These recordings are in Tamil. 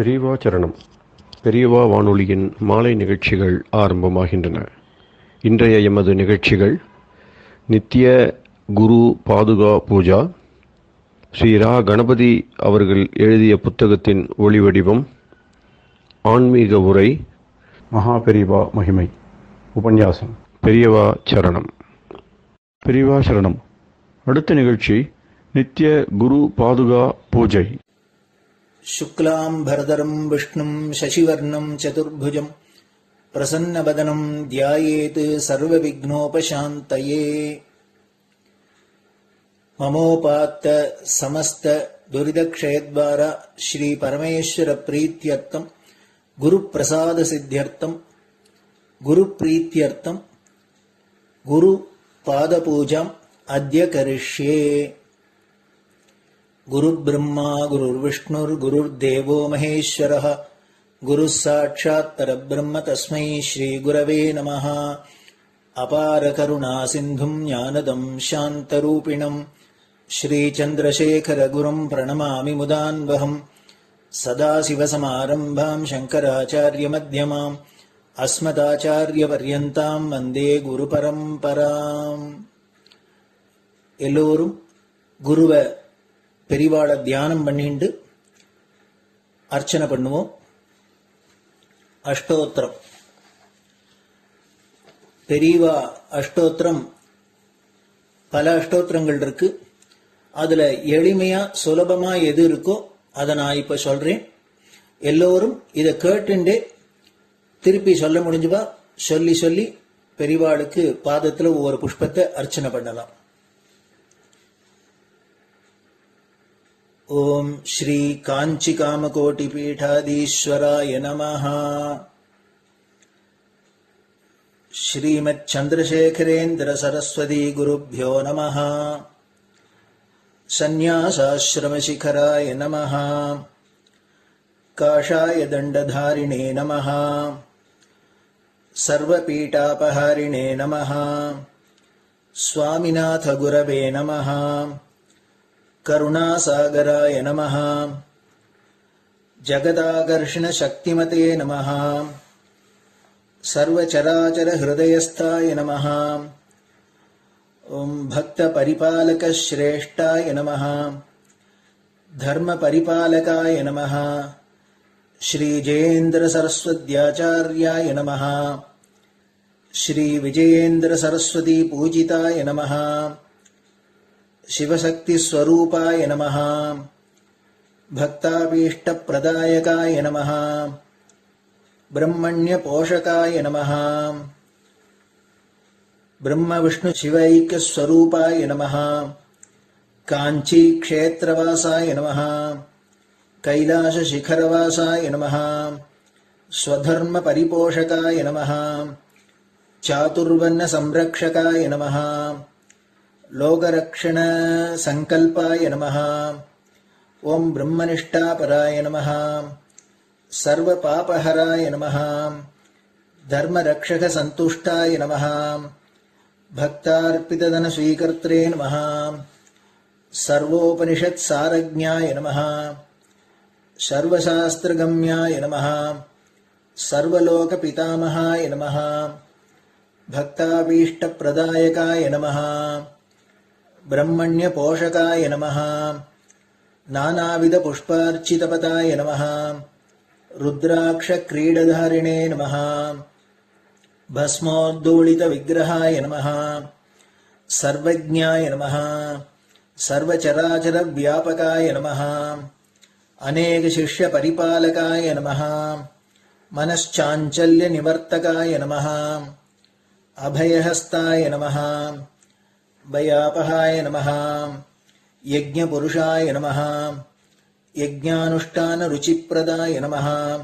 பெரியவா சரணம். பெரியவா வானொலியின் மாலை நிகழ்ச்சிகள் ஆரம்பமாகின்றன. இன்றைய எமது நிகழ்ச்சிகள் நித்திய குரு பாதுகா பூஜா, ஸ்ரீ ரா கணபதி அவர்கள் எழுதிய புத்தகத்தின் ஒளிவடிவம், ஆன்மீக உரை, மகா பெரியவா மகிமை, உபன்யாசம். பெரியவா சரணம். பெரியவா சரணம். அடுத்த நிகழ்ச்சி நித்திய குரு பாதுகா பூஜை. शुक्लां भरदरं विष्णुं शशिवर्णं चतुर्भुजं प्रसन्नवदनं ध्यायेत् सर्वविघ्नोपशान्तये। ममोपात्त समस्त दुरितक्षयद्वारा श्री परमेश्वर प्रीत्यर्थं गुरुप्रसाद सिद्ध्यर्थं गुरुप्रीत्यर्थं गुरुपादपूजाम् अद्य करिष्ये। गुरुर्ब्रह्मा गुरुर्विष्णुर्गुरुर्देवो महेश्वरः गुरुः साक्षात् परब्रह्म तस्मै श्रीगुरवे नमः। अपारकरुणासिन्धुं ज्ञानदं शान्तरूपिणं श्रीचन्द्रशेखरगुरुं प्रणमामि मुदान्वहम्। सदाशिवसमारम्भां शङ्कराचार्यमध्यमाम् अस्मदाचार्यपर्यन्तां वन्दे गुरुपरम्पराम्. எல்லோரும் குருவை பெரிவாளை தியானம் பண்ணிண்டு அர்ச்சனை பண்ணுவோம். அஷ்டோத்திரம். பெரியவா அஷ்டோத்திரம் பல அஷ்டோத்திரங்கள் இருக்கு. அதுல எளிமையா சுலபமா எது இருக்கோ அதை நான் இப்ப சொல்றேன். எல்லோரும் இதை கேட்டுண்டே திருப்பி சொல்ல முடிஞ்சுவா சொல்லி சொல்லி பெரிவாளுக்கு பாதத்துல ஒவ்வொரு புஷ்பத்தை அர்ச்சனை பண்ணலாம். ओम श्री कांची कामकोटि पीठाधीश्वराय नमः. श्रीमत् चंद्रशेखरेन्द्र सरस्वती गुरुभ्यो नमः. संन्यासाश्रम शिखराय नमः. काषाय दंडधारिणे नमः. सर्वपीठापहारिणे नमः. स्वामिनाथ गुरवे नमः. करुणासागराय नमः. जगदाकर्षण शक्तिमते नमः. सर्वचराचर हृदयस्थाय नमः. ओम भक्त परिपालक श्रेष्ठाय नमः. धर्म परिपालकाय नमः. श्री जयेन्द्र सरस्वत्याचार्याय नमः. श्री विजयेन्द्र सरस्वती पूजिताय नमः. शिवशक्ति स्वरूपाय नमः. भक्ताभीष्ट प्रदायकाय नमः. ब्रह्मण्य पोषकाय नमः. ब्रह्म विष्णु शिवैक्य स्वरूपाय नमः. कांची क्षेत्रवासाय नमः. कैलाश शिखरवासाय नमः. स्वधर्म परिपोषकाय नमः. चातुर्वर्ण संरक्षकाय नमः. लोकरक्षण संकल्पाय नमः. ओम ब्रह्मनिष्ठापराय नमः. सर्वपापहराय नमः. धर्मरक्षक संतुष्टाय नमः. भक्तार्पितधन स्वीकर्त्रे नमः. सर्वोपनिषत् सारज्ञाय नमः. सर्वशास्त्रगम्याय नमः. सर्वलोक पितामहाय नमः. भक्ताभीष्ट प्रदायकाय नमः. ब्रह्मण्य पोषकाय नमः. नानाविध पुष्पार्चितपताय नमः. रुद्राक्ष क्रीडधारिणे नमः. भस्मोद्दोलित विग्रहाय नमः. सर्वज्ञाय नमः. सर्वचराचर व्यापकाय नमः. अनेक शिष्य परिपालकाय नमः. मनश्चाञ्चल्य निवर्तकाय नमः. अभयहस्ताय नमः. भयापहाय नमः. यज्ञपुरुषाय नमः. यज्ञानुष्ठान रुचिप्रदाय नमः.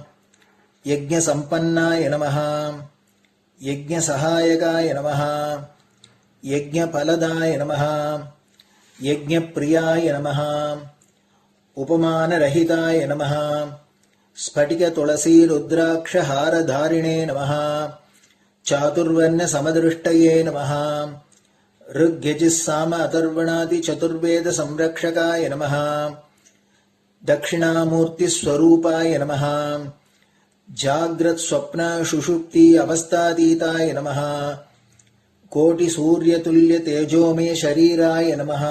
यज्ञसम्पन्नाय नमः. यज्ञसहायकाय नमः. यज्ञफलदाय नमः. यज्ञप्रियाय नमः. उपमानरहिताय नमः. स्फटिक तुलसी रुद्राक्ष हारधारिणे नमः. चातुर्वर्ण समदृष्टये नमः. ऋग्यजुस्साम अथर्वणादि चतुर्वेद संरक्षकाय नमः. दक्षिणामूर्तिस्वरूपाय नमः जाग्रत् स्वप्न सुषुप्ति अवस्थातीताय नमः कोटिसूर्यतुल्यतेजोमय शरीराय नमः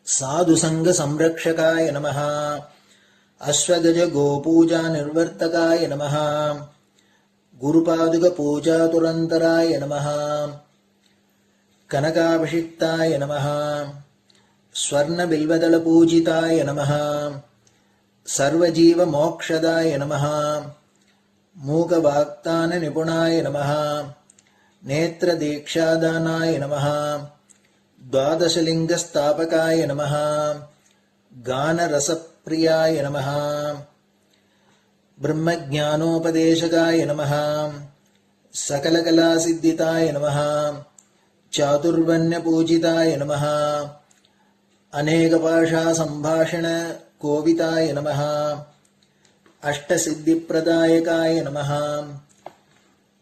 साधुसङ्गसंरक्षकाय नमः अश्वगज गोपूजा निर्वर्तकाय नमः गुरुपादुकपूजातुरन्तराय नमः कनकाभिषिक्ताय नमः स्वर्णबिल्वदलपूजिताय नमः सर्वजीवमोक्षदाय नमः मूकवाक्ताननिपुणाय नमः नेत्रदीक्षादानाय नमः द्वादशलिङ्गस्थापकाय नमः गानरसप्रियाय नमः ब्रह्मज्ञानोपदेशकाय नमः सकलकलासिद्धिताय नमः चातुर्वर्ण्यपूजिताय नमः अनेकभाषासम्भाषण कोविताय नमः अष्टसिद्धिप्रदायकाय नमः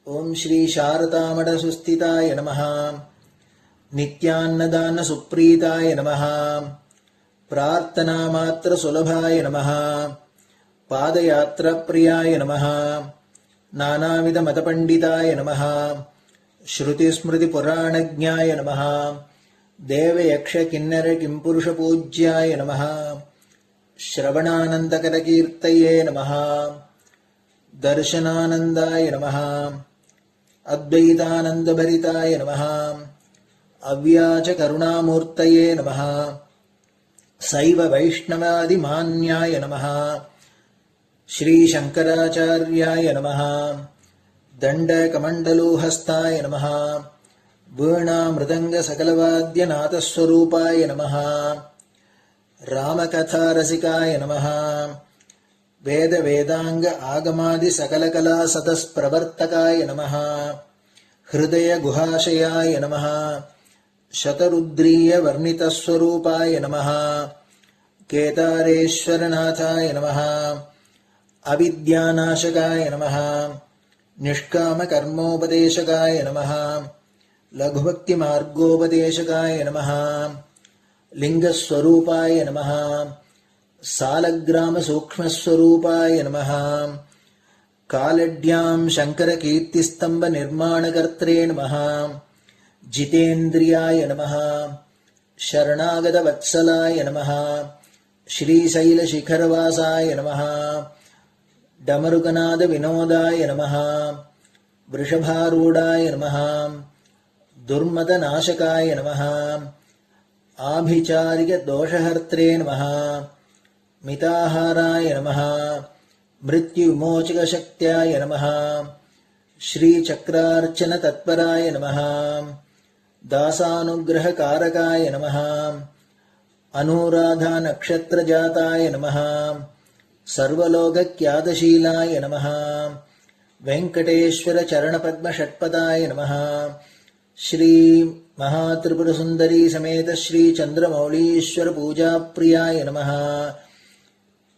ओम श्री शारदामठसुस्थिताय नमः नित्यान्नदानसुप्रीताय नमः प्रार्थनामात्रसुलभाय नमः पादयात्राप्रियाय नमः नानाविधमतपण्डिताय नमः श्रुतिस्मृतिपुराणज्ञाय नमः देवयक्षकिन्नरकिंपुरुषपूज्याय नमः श्रवणानन्दकरकीर्तये नमः दर्शनानन्दाय नमः अद्वैतानन्दभरिताय नमः अव्याजकरुणामूर्तये नमः शैव वैष्णवादिमान्याय नमः श्रीशङ्कराचार्याय नमः दण्डकमण्डलोहस्ताय नमः वीणामृदङ्गसकलवाद्यनाथस्वरूपाय नमः रामकथारसिकाय नमः वेदवेदाङ्ग आगमादिसकलकलासतस्प्रवर्तकाय नमः हृदयगुहाशयाय नमः शतरुद्रीयवर्णितस्वरूपाय नमः केदारेश्वरनाथाय नमः अविद्यानाशकाय नमः निष्कामकर्मोपदेशकाय नमः लघुभक्तिमार्गोपदेशकाय नमः लिङ्गस्वरूपाय नमः सालग्रामसूक्ष्मस्वरूपाय नमः कालड्यां शङ्करकीर्तिस्तम्भनिर्माणकर्त्रे नमः जितेन्द्रियाय नमः शरणागतवत्सलाय नमः श्रीशैलशिखरवासाय नमः डमरुकनादविनोदाय नमः वृषभारूढाय नमः दुर्मदनाशकाय नमः आभिचारिकदोषहर्त्रे नमः मिताहाराय नमः मृत्युविमोचकशक्त्याय नमः श्रीचक्रार्चनतत्पराय नमः दासानुग्रहकारकाय नमः अनुराधानक्षत्रजाताय नमः सर्वलोकख्यातशीलाय नमः वेङ्कटेश्वरचरणपद्मषट्पदाय नमः श्री महात्रिपुरसुन्दरी समेत श्री चन्द्रमौलीश्वर पूजाप्रियाय नमः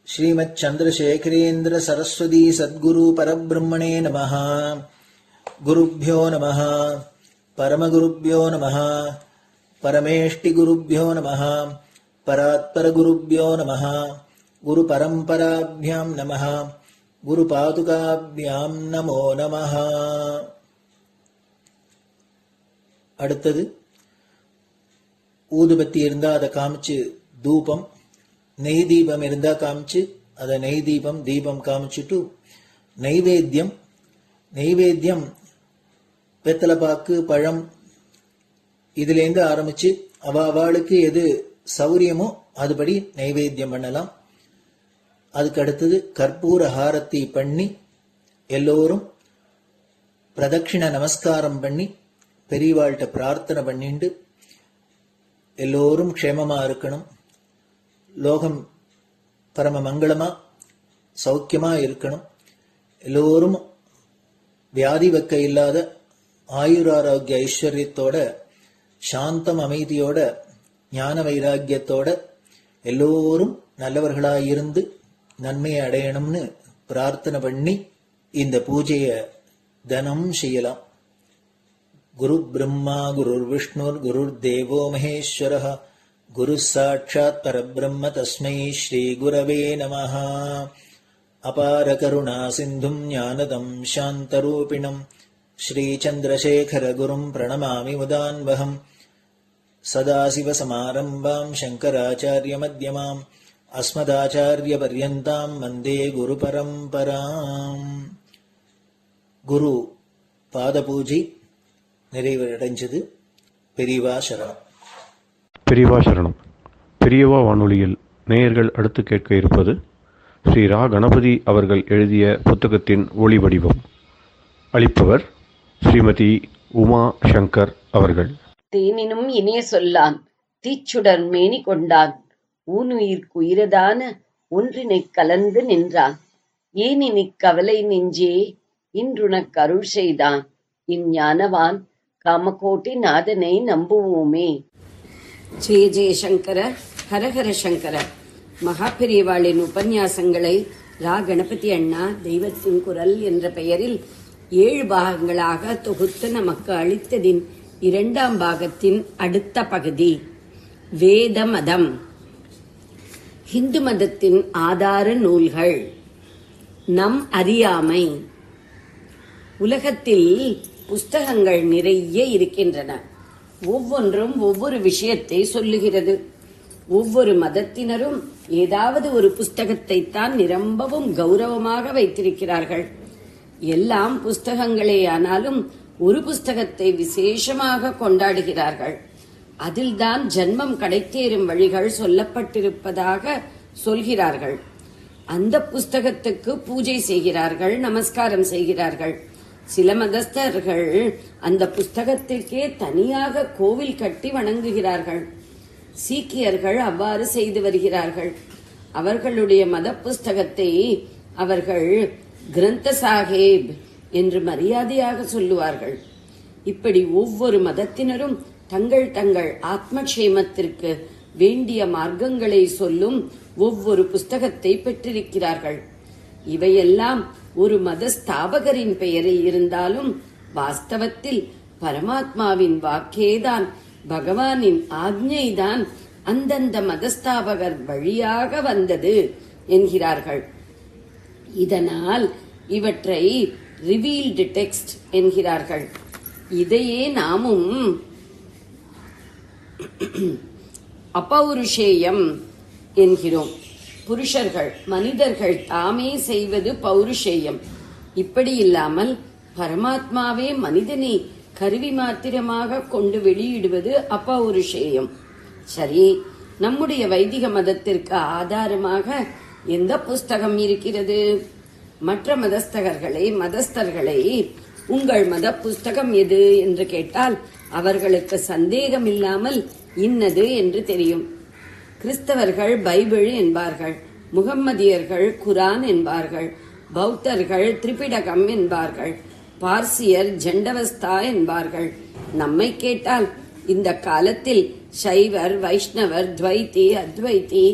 श्रीमच्चन्द्रशेखरेन्द्र सरस्वती सद्गुरु परब्रह्मणे नमः गुरुभ्यो नमः परमगुरुभ्यो नमः परमेष्टिगुरुभ्यो नमः परात्परगुरुभ्यो नमः गुरुपरम्पराभ्यां नमः गुरुपादुकाभ्यां नमो नमः. அடுத்தது ஊதுபத்தி இருந்தா அதை காமிச்சு தூபம், நெய் தீபம் இருந்தா காமிச்சு அதை நெய் தீபம் தீபம் காமிச்சுட்டு நைவேத்தியம் வெத்தலைப்பாக்கு பழம் இதுலேருந்து ஆரம்பிச்சு அவளுக்கு எது சௌரியமோ அதுபடி நைவேத்தியம் பண்ணலாம். அதுக்கு அடுத்தது கற்பூர ஹாரத்தி பண்ணி எல்லோரும் பிரதட்சிண நமஸ்காரம் பண்ணி பெரியவாள்கிட்ட பிரார்த்தனை பண்ணிண்டு எல்லோரும் க்ஷேமமா இருக்கணும், லோகம் பரம மங்களமா சௌக்கியமா இருக்கணும், எல்லோரும் வியாதி வெக்க இல்லாத ஆயுராரோக்கிய ஐஸ்வர்யத்தோட சாந்தம் அமைதியோட ஞான வைராக்கியத்தோட எல்லோரும் நல்லவர்களாயிருந்து நன்மையை அடையணும்னு பிரார்த்தனை பண்ணி இந்த பூஜையை தினம் செய்யலாம். குரு பிரம்மா குருர் விஷ்ணுர் குருர் தேவோ மகேஸ்வரः குரு சாட்சாத் பரபிரம்ம தஸ்மை ஸ்ரீ குரவே நமஹ. அபார கருணா சிந்தும் ஞானதம் சாந்தரூபிணம் ஸ்ரீ சந்திரசேகர குரும் பிரணமாமி முதான்வகம். சதாசிவசமாரம்பாம் சங்கராச்சாரிய மத்யமாம் அஸ்மதாச்சாரிய பர்யந்தாம் வந்தே குரு பரம்பராம். குரு பாத பூஜை நிறைவடைஞ்சது. பெரியவா சரணம். பெரியவா சரணம். பெரியவா வானொலியில் நேயர்கள் அடுத்து கேட்க இருப்பது ஸ்ரீ ரா கணபதி அவர்கள் எழுதிய புத்தகத்தின் ஒளி வடிவம். அளிப்பவர் ஸ்ரீமதி உமா சங்கர் அவர்கள். தேனினும் இனிய சொல்லான் தீச்சுடர் மேனி கொண்டான் ஊனுயிர்க்குயிரதான ஒன்றினைக் கலந்து நின்றான் ஏனினிக் கவலை நெஞ்சே இன்றுனக் அருள் செய்தான் இஞ்ஞானவான் காமகோட்டி நாதனை நம்புவோமே. ஜெய ஜெயசங்கர ஹரஹர சங்கர. மகாபெரியவாளின் உபன்யாசங்களை ரா கணபதி அண்ணா தெய்வத்தின் குரல் என்ற பெயரில் 7 பாகங்களாக தொகுத்து நமக்கு அளித்ததின் 2ஆம் பாகத்தின் அடுத்த பகுதி வேத மதம். ஹிந்து மதத்தின் ஆதார நூல்கள். நம் அறியாமை. உலகத்தில் புஸ்தகங்கள் நிறைய இருக்கின்றன. ஒவ்வொன்றும் ஒவ்வொரு விஷயத்தை சொல்லுகிறது. ஒவ்வொரு மதத்தினரும் ஏதாவது ஒரு புஸ்தகத்தை தான் நிரம்பவும் கௌரவமாக வைத்திருக்கிறார்கள். எல்லாம் புஸ்தகங்களே ஆனாலும் ஒரு புஸ்தகத்தை விசேஷமாக கொண்டாடுகிறார்கள். அதில்தான் ஜன்மம் கிடைத்தேறும் வழிகள் சொல்லப்பட்டிருப்பதாக சொல்கிறார்கள். அந்த புஸ்தகத்துக்கு பூஜை செய்கிறார்கள், நமஸ்காரம் செய்கிறார்கள். சில மதஸ்தர்கள் அந்த புஸ்தகத்திற்கே தனியாக கோவில் கட்டி வணங்குகிறார்கள். சீக்கியர்கள் அவ்வாறு செய்து வருகிறார்கள். அவர்களுடைய மத புஸ்தகத்தை அவர்கள் கிரந்த சாஹேப் என்று மரியாதையாக சொல்லுவார்கள். இப்படி ஒவ்வொரு மதத்தினரும் தங்கள் தங்கள் ஆத்மக்ஷேமத்திற்கு வேண்டிய மார்க்கங்களை சொல்லும் ஒவ்வொரு புஸ்தகத்தை பெற்றிருக்கிறார்கள். இவையெல்லாம் ஒரு மத ஸ்தாபகரின் பெயரில் இருந்தாலும் வாஸ்தவத்தில் பரமாத்மாவின் வாக்கேதான், பகவானின் ஆக்ஞைதான் அந்தந்த மதஸ்தாபகர் வழியாக வந்தது என்கிறார்கள். இதனால் இவற்றை ரிவீல்டு டெக்ஸ்ட் என்கிறார்கள். இதையே நாமும் அபௌருஷேயம் என்கிறோம். புருஷர்கள், மனிதர்கள் தாமே செய்வது பௌருஷேயம். இப்படி இல்லாமல் பரமாத்மாவே மனிதனை கருவி மாத்திரமாக கொண்டு வெளியிடுவது அபௌருஷேயம். சரி, நம்முடைய வைதிக மதத்திற்கு ஆதாரமாக எந்த புஸ்தகம் இருக்கிறது? மற்ற மதஸ்தர்களை உங்கள் மத புஸ்தகம் எது என்று கேட்டால் அவர்களுக்கு சந்தேகம் இல்லாமல் இன்னது என்று தெரியும். கிறிஸ்தவர்கள் பைபிள் என்பார்கள், முகம்மதியர்கள் குரான் என்பார்கள், பௌத்தர்கள் திரிபிடகம் என்பார்கள், பார்சியர் ஜண்டவஸ்தா என்பார்கள். நம்மை கேட்டால் இந்த காலத்தில் சைவர், வைஷ்ணவர், துவைத்தி, அத்வைத்தி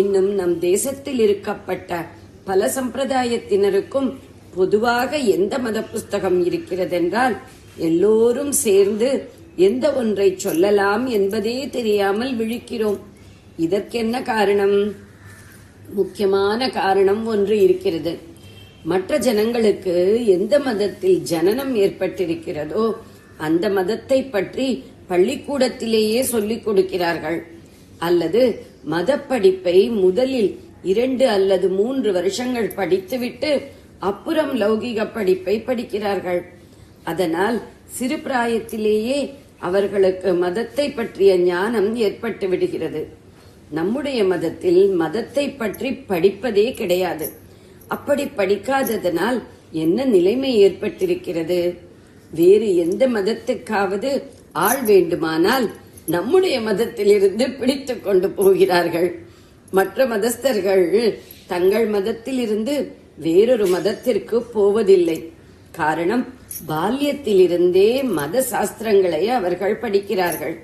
இன்னும் நம் தேசத்தில் இருக்கப்பட்ட பல சம்பிரதாயத்தினருக்கும் பொதுவாக எந்த மத புஸ்தகம் இருக்கிறதென்றால் எல்லோரும் சேர்ந்து எந்த ஒன்றை சொல்லலாம் என்பதே தெரியாமல் விழிக்கிறோம். இதற்கென்ன காரணம்? முக்கியமான காரணம் ஒன்று இருக்கிறது. மற்ற ஜனங்களுக்கு எந்த மதத்தில் ஜனனம் ஏற்பட்டிருக்கிறதோ அந்த மதத்தை பற்றி பள்ளிக்கூடத்திலேயே சொல்லிக் கொடுக்கிறார்கள். அல்லது மத படிப்பை முதலில் 2 அல்லது 3 வருஷங்கள் படித்துவிட்டு அப்புறம் லௌகிக படிப்பை படிக்கிறார்கள். அதனால் சிறு பிராயத்திலேயே அவர்களுக்கு மதத்தை பற்றிய ஞானம் ஏற்பட்டு விடுகிறது. நம்முடைய மதத்தில் மதத்தை பற்றி படிப்பதே கிடையாது. அப்படி படிக்காததனால் என்ன நிலைமை ஏற்பட்டிருக்கிறது? வேறு எந்த மதத்துக்காவது ஆள் வேண்டுமானால் நம்முடைய மதத்திலிருந்து பிடித்துக் கொண்டு போகிறார்கள். மற்ற மதஸ்தர்கள் தங்கள் மதத்திலிருந்து வேறொரு மதத்திற்கு போவதில்லை. காரணம், பால்யத்திலிருந்தே மத சாஸ்திரங்களை அவர்கள் படிக்கிறார்கள்.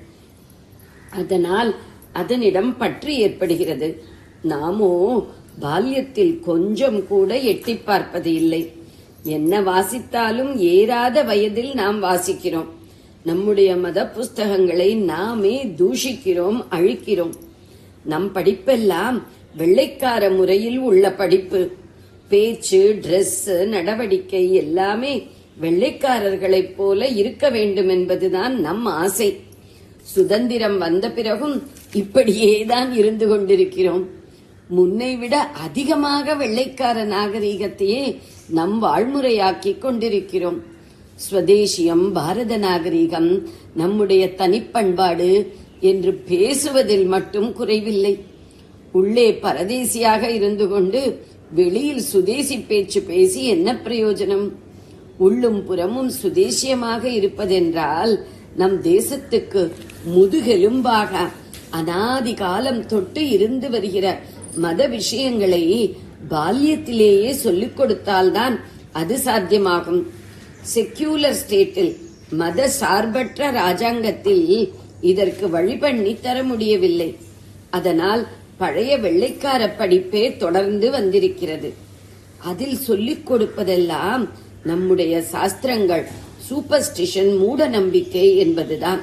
அதனால் அதனிடம் பற்று ஏற்படுகிறது. நாமோ பால்யத்தில் கொஞ்சம் கூட எட்டி பார்ப்பது இல்லை. என்ன வாசித்தாலும் ஏறாத வயதில் நாம் வாசிக்கிறோம். நம்முடைய மத புஸ்தகங்களை நாமே தூஷிக்கிறோம், அழிக்கிறோம். நம் படிப்பெல்லாம் வெள்ளைக்கார முறையில் உள்ள படிப்பு. பேச்சு, டிரெஸ், நடவடிக்கை எல்லாமே வெள்ளைக்காரர்களைப் போல இருக்க வேண்டும் என்பதுதான் நம் ஆசை. சுதந்திரம் வந்த பிறகும் இப்படியேதான் இருந்து கொண்டிருக்கிறோம். முன்னை விட அதிகமாக வெள்ளைக்கார நாகரீகத்தையே நம் வாழ்முறையாக்கிக் கொண்டிருக்கிறோம். ஸ்வதேசியம், பாரத நாகரீகம், நம்முடைய தனிப்பண்பாடு என்று பேசுவதில் மட்டும் குறைவில்லை. உள்ளே பரதேசியாக இருந்து கொண்டு வெளியில் சுதேசி பேச்சு பேசி என்ன பிரயோஜனம்? உள்ளும் புறமும் சுதேசியமாக இருப்பதென்றால் நம் தேசத்துக்கு முதுகெலும்பாக அனாதி காலம் தொட்டு இருந்து வருகிற மத விஷயங்களை பால்யத்திலேயே சொல்லிக் கொடுத்தால்தான் அது சாத்தியமாகும். செக்யூலர் ஸ்டேட்டில், மத சார்பற்ற ராஜாங்கத்தில் இதற்கு வழி பண்ணி தர முடியவில்லை. அதனால் பழைய வெள்ளைக்கார படிப்பே தொடர்ந்து வந்திருக்கிறது. அதில் சொல்லிக் கொடுப்பதெல்லாம் நம்முடைய சாஸ்திரங்கள், சூப்பர்ஸ்டிஷன், மூட நம்பிக்கை என்பதுதான்.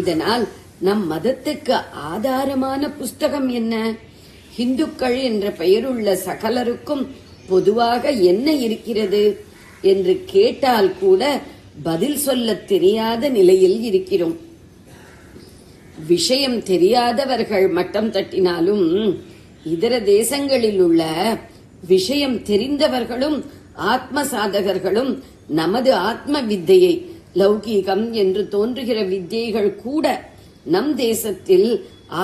இதனால் நம் மதத்துக்கு ஆதாரமான புஸ்தகம் என்ன? இந்துக்கள் என்ற பெயருள்ள சகலருக்கும் பொதுவாக என்ன இருக்கிறது என்று கேட்டால் கூட பதில் சொல்ல தெரியாத நிலையில் இருக்கிறோம். விஷயம் தெரியாதவர்கள் மட்டம் தட்டினாலும் இதர தேசங்களில் உள்ள விஷயம் தெரிந்தவர்களும் ஆத்ம சாதகர்களும் நமது ஆத்ம வித்தையை, லௌகீகம் என்று தோன்றுகிற வித்தியைகள் கூட நம் தேசத்தில்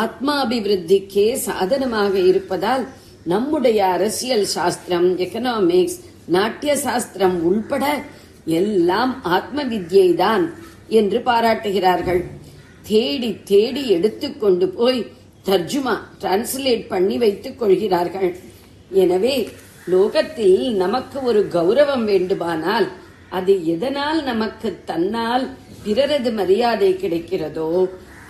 ஆத்மாபிவிருத்திக்கே சாதனமாக இருப்பதால் நம்முடைய அரசியல் சாஸ்திரம், எகனாமிக்ஸ், நாட்டிய சாஸ்திரம் உள்பட எல்லாம் ஆத்ம வித்யை தான் என்று பாராட்டுகிறார்கள். தேடி தேடி எடுத்துக்கொண்டு போய் தர்ஜுமா, டிரான்ஸ்லேட் பண்ணி வைத்துக் கொள்கிறார்கள். எனவே லோகத்தில் நமக்கு ஒரு கௌரவம் வேண்டுமானால் அது எதனால் நமக்கு தன்னால் பிறரது மரியாதை கிடைக்கிறதோ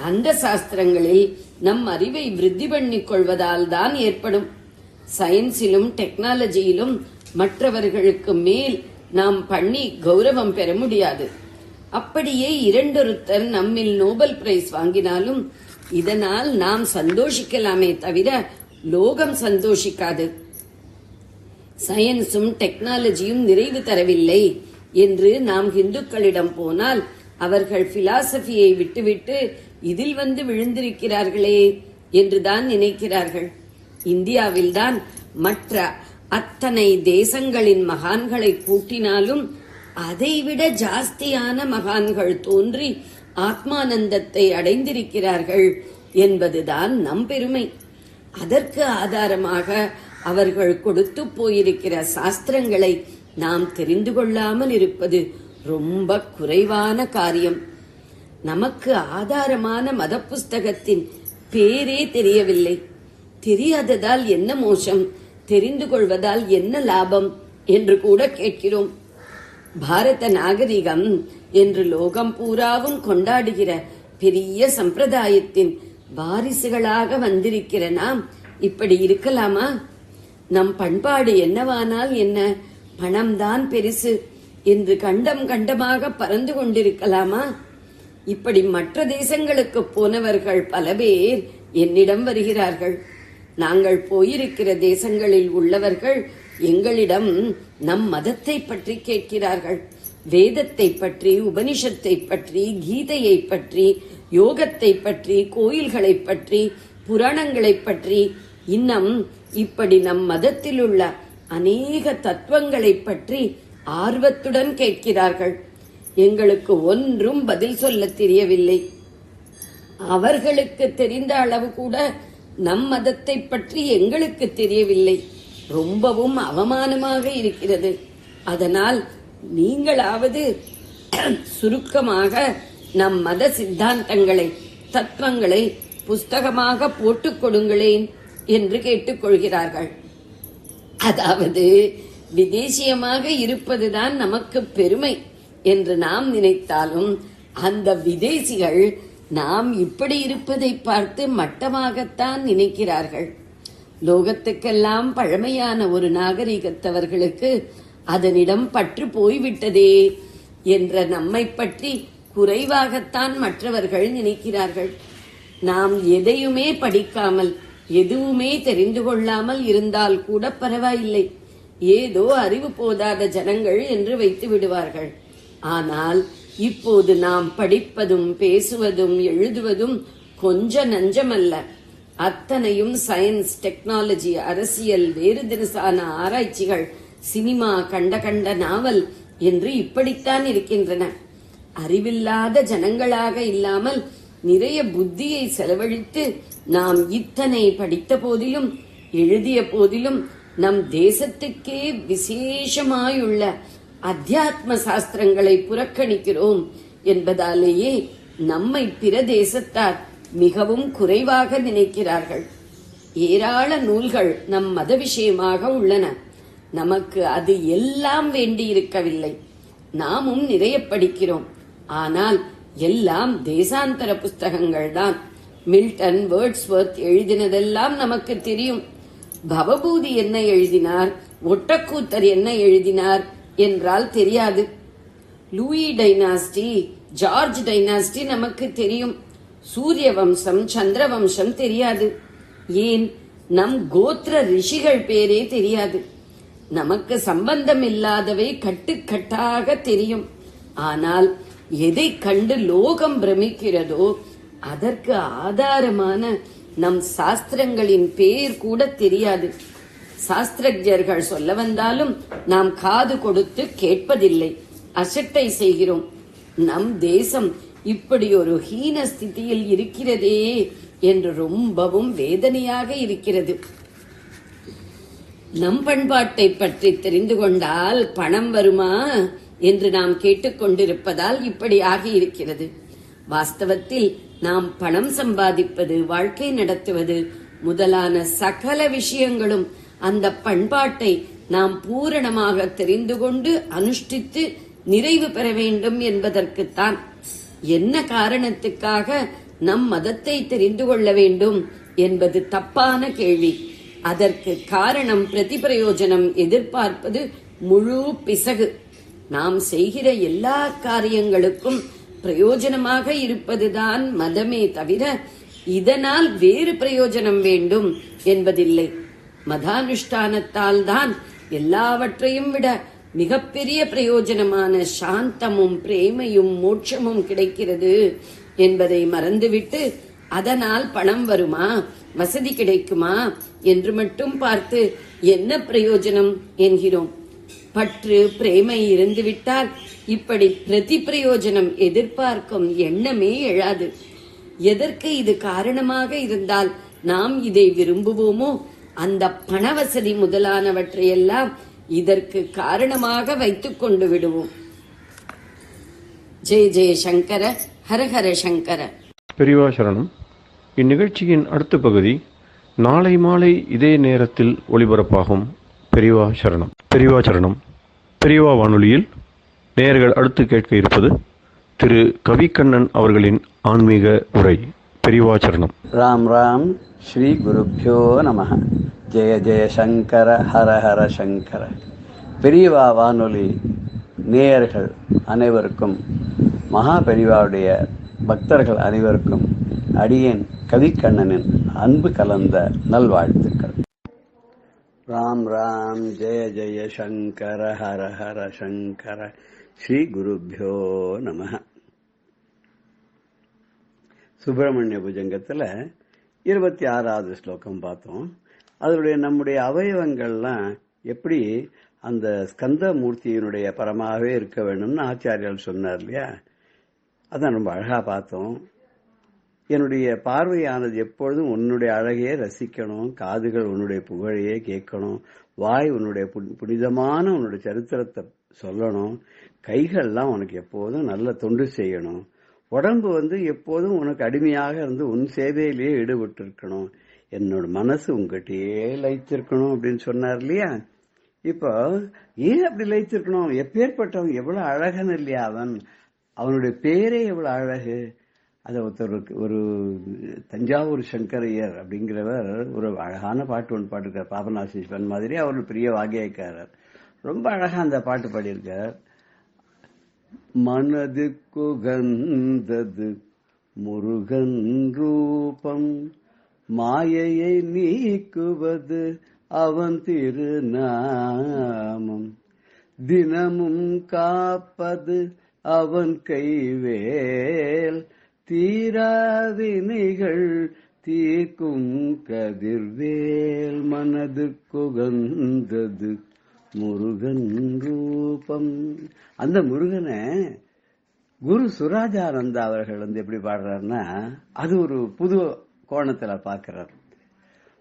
அந்த சாஸ்திரங்களில் நம் அறிவை விருத்தி பண்ணிக் கொள்வதால் தான் ஏற்படும். சயின்ஸிலும் டெக்னாலஜியிலும் மற்றவர்களுக்கு மேல் நாம் பண்ணி கௌரவம் பெற முடியாது. அப்படியே இரண்டொருத்தர் நம்மில் நோபல் பிரைஸ் வாங்கினாலும் இதனால் நாம் சந்தோஷிக்கலாமே தவிர லோகம் சந்தோஷிக்காது. சயின்ஸும் டெக்னாலஜியும் நிறைவு தரவில்லை என்று நாம் இந்துக்களிடம் போனால் அவர்கள் பிலாசபியை விட்டுவிட்டு இதில் வந்து விழுந்திருக்கிறார்களே என்றுதான் நினைக்கிறார்கள். இந்தியாவில்தான் மற்ற அத்தனை தேசங்களின் மகான்களை கூட்டினாலும் அதைவிட ஜாஸ்தியான மகான்கள் தோன்றி ஆத்மானந்தத்தை அடைந்திருக்கிறார்கள் என்பதுதான் நம் பெருமை. அதற்கு ஆதாரமாக அவர்கள் கொடுத்து போயிருக்கிற சாஸ்திரங்களை நாம் தெரிந்து கொள்ளாமல் இருப்பது ரொம்ப குறைவான காரியம். நமக்கு ஆதாரமான மத புஸ்தகத்தின் பேரே தெரியவில்லை. தெரியாததால் என்ன மோசம், தெரிந்து கொள்வதால் என்ன லாபம் என்று கூட கேட்கிறோம். பாரத நாகரிகம் என்று லோகம் பூராவும் கொண்டாடுகிற பெரிய சம்பிரதாயத்தின் வாரிசுகளாக வந்திருக்கிற நாம் இப்படி இருக்கலாமா? நம் பண்பாடு என்னவானால் என்ன, பணம்தான் பெருசு என்று கண்டம் கண்டமாக பறந்து கொண்டிருக்கலாமா? இப்படி மற்ற தேசங்களுக்கு போனவர்கள் பல பேர் என்னிடம் வருகிறார்கள். நாங்கள் போயிருக்கிற தேசங்களில் உள்ளவர்கள் எங்களிடம் நம் மதத்தை பற்றி கேட்கிறார்கள். வேதத்தை பற்றி, உபனிஷத்தை பற்றி, கீதையை பற்றி, யோகத்தை பற்றி, கோயில்களை பற்றி, புராணங்களை பற்றி, இன்னும் இப்படி நம் மதத்தில் உள்ள அநேக தத்துவங்களை பற்றி ஆர்வத்துடன் கேட்கிறார்கள். எங்களுக்கு ஒன்றும் பதில் சொல்ல தெரியவில்லை. அவர்களுக்கு தெரிந்த அளவு கூட நம் மதத்தை பற்றி எங்களுக்கு தெரியவில்லை. ரொம்பவும் அவமானமாக இருக்கிறது. அதனால் நீங்களாவது சுருக்கமாக நம் மத சித்தாந்தங்களை, தத்துவங்களை புஸ்தகமாக போட்டுக் கொடுங்களேன் என்று கேட்டுக்கொள்கிறார்கள். அதாவது விதேசியமாக இருப்பதுதான் நமக்கு பெருமை என்று நாம் நினைத்தாலும் அந்த விதேசிகள் நாம் இப்படி இருப்பதை பார்த்து மட்டமாகத்தான் நினைக்கிறார்கள். லோகத்துக்கெல்லாம் பழமையான ஒரு நாகரிகத்தவர்களுக்கு அதனிடம் பற்று போய்விட்டதே என்ற நம்மை பற்றி குறைவாகத்தான் மற்றவர்கள் நினைக்கிறார்கள். நாம் எதையுமே படிக்காமல் எதுவுமே தெரிந்து கொள்ளாமல் இருந்தால் கூட பரவாயில்லை, ஏதோ அறிவு போதாத ஜனங்கள் என்று வைத்து விடுவார்கள். ஆனால் இப்போது நாம் படிப்பதும் பேசுவதும் எழுதுவதும் கொஞ்ச நஞ்சமல்ல. அத்தனையும் சயின்ஸ், டெக்னாலஜி, அரசியல், வேறு தினசான ஆராய்ச்சிகள், சினிமா, கண்ட நாவல் என்று இப்படித்தான் இருக்கின்றன. அறிவில்லாத ஜனங்களாக இல்லாமல் நிறைய புத்தியை செலவழித்து நாம் இத்தனை படித்த போதிலும் எழுதிய போதிலும் நம் தேசத்துக்கே விசேஷமாயுள்ள அத்தியாத்ம சாஸ்திரங்களை புறக்கணிக்கிறோம் என்பதாலேயே நம்மை பிற தேசத்தார் மிகவும் குறைவாக நினைக்கிறார்கள். ஏராள நூல்கள் நம் மத விஷயமாக உள்ளன. நமக்கு அது எல்லாம் வேண்டியிருக்கவில்லை. நாமும் நிறைய படிக்கிறோம். ஆனால் எல்லாம் தேசாந்தர புஸ்தகங்கள் தான். மில்டன், வேர்ட்ஸ்வர்த் எழுதினதெல்லாம் நமக்கு தெரியும். பவபூதி என்ன எழுதினார், ஒட்டக்கூத்தர் என்ன எழுதினார் என்றால் தெரியாது. லூயி டைனாஸ்டி, ஜார்ஜ் டைனாஸ்டி நமக்கு தெரியும். சூரிய வம்சம், சந்திர வம்சம் தெரியாது. ஏன், நம் கோத்திர ரிஷிகள் பேரே தெரியாது. நமக்கு சம்பந்தம் இல்லாதவை கட்டுக்கட்டாக தெரியும். ஆனால் எதை கண்டு லோகம் பிரமிக்கிறதோ அதற்கு ஆதாரமான நம் சாஸ்திரங்களின் பேர் கூட தெரியாது. சாஸ்திரஜர்கள் சொல்ல வந்தாலும் நாம் காது கொடுத்து கேட்பதில்லை, அசட்டை செய்கிறோம். நம் தேசம் இப்படி ஒரு ஹீன ஸ்திதியில் இருக்கிறதே என்று ரொம்பவும் வேதனையாக இருக்கிறது. நம் பண்பாட்டை பற்றி தெரிந்து கொண்டால் பணம் வருமா என்று நாம் கேட்டுக்கொண்டிருப்பதால் இப்படி ஆகி இருக்கிறது. வாஸ்தவத்தில் நாம் பணம் சம்பாதிப்பது, வாழ்க்கை நடத்துவது முதலான சகல விஷயங்களும் அந்த பண்பாட்டை நாம் பூரணமாக தெரிந்து கொண்டு அனுஷ்டித்து நிறைவு பெற வேண்டும் என்பதற்குத்தான். என்ன காரணத்துக்காக நம் மதத்தை தெரிந்து கொள்ள வேண்டும் என்பது தப்பான கேள்வி. அதற்கு காரணம் பிரதிபிரயோஜனம் எதிர்பார்ப்பது முழு பிசகு. நாம் செய்கிற எல்லா காரியங்களுக்கும் பிரயோஜனமாக இருப்பதுதான் மதமே தவிர இதனால் வேறு பிரயோஜனம் வேண்டும் என்பதில்லை. மதானுஷ்டானத்தால் தான் எல்லாவற்றையும் விட மிகப்பெரிய பிரயோஜனமான சாந்தமும் பிரேமையும் மோட்சமும் கிடைக்கிறது என்பதை மறந்துவிட்டு அதனால் பணம் வருமா, வசதி கிடைக்குமா என்று மட்டும் பார்த்து என்ன பிரயோஜனம் என்கிறோம். பற்று பிரேமை இருந்துவிட்டால் இப்படி பிரதி பிரயோஜனம் எதிர்பார்க்கும் எண்ணமே எழாது. எதற்கு இது காரணமாக இருந்தால் நாம் இதை விரும்புவோமோ அந்த பணவசதி முதலானவற்றையெல்லாம் இதற்கு காரணமாக வைத்துக் கொண்டு விடுவோம். ஜெய ஜெய சங்கர, ஹரஹர சங்கர. பெரியவா சரணம். இந்நிகழ்ச்சியின் அடுத்த பகுதி நாளை மாலை இதே நேரத்தில் ஒளிபரப்பாகும். பெரியவா சரணம். பெரியவா சரணம். பெரியவா வானொலியில் நேயர்கள் அடுத்து கேட்க இருப்பது திரு கவிக்கண்ணன் அவர்களின் ஆன்மீக உரை. பெரியவா சரணம். ராம் ராம். ஸ்ரீ குருப்யோ நமஹ. ஜெய ஜெய சங்கர, ஹர ஹர சங்கர. பெரியவா வானொலி நேயர்கள் அனைவருக்கும், மகா பெரியவாவுடைய பக்தர்கள் அனைவருக்கும் அடியேன் கவிக்கண்ணனின் அன்பு கலந்த நல்வாழ்த்துக்கள். ராம் ராம். ஜெய ஜெய சங்கர, ஹர ஹர சங்கர. ஸ்ரீ குருப்யோ நமஹ. சுப்பிரமணிய புஜங்கத்தில் 26வது ஸ்லோகம் பார்த்தோம். அதனுடைய நம்முடைய அவயவங்கள்லாம் எப்படி அந்த ஸ்கந்த மூர்த்தியினுடைய பரமாகவே இருக்க வேணும்னு ஆச்சாரியால் சொன்னார் இல்லையா, அதான் ரொம்ப அழகா பார்த்தோம். என்னுடைய பார்வையானது எப்பொழுதும் உன்னுடைய அழகையே ரசிக்கணும், காதுகள் உன்னுடைய புகழையே கேட்கணும், வாய் உன்னுடைய புனிதமான உன்னுடைய சரித்திரத்தை சொல்லணும், கைகள்லாம் உனக்கு எப்போதும் நல்ல தொண்டு செய்யணும், உடம்பு எப்போதும் உனக்கு அடிமையாக இருந்து உன் சேவையிலேயே ஈடுபட்டு இருக்கணும், என்னோட மனசு உங்ககிட்டயே லயித்திருக்கணும் அப்படின்னு சொன்னார் இல்லையா. இப்போ ஏன் அப்படி லயித்திருக்கணும்? எப்பேற்பட்டவன், எவ்வளவு அழகன் இல்லையா அவன், அவனுடைய பேரே எவ்வளவு அழகு. அதை ஒரு தஞ்சாவூர் சங்கரையர் அப்படிங்கிறவர் ஒரு அழகான பாட்டு ஒன்று பாட்டிருக்கார். பாபநாசி சிவன் மாதிரி அவர் பெரிய வாக்கியக்காரர். ரொம்ப அழகா அந்த பாட்டு பாடியிருக்கார். மனதுக்குகந்தது முருகன் ரூபம், மாயையை நீக்குவது அவன் திருநாமம், தினமும் காப்பது அவன் கைவேல், தீராவினைகள் தீர்க்கும் கதிர்வேல், மனதுக்குகந்தது முருகன் ரூபம். அந்த முருகனை குரு சுராஜானந்தா அவர்கள் எப்படி பாடுறாருன்னா, அது ஒரு புது கோணத்துல பார்க்கிறார்.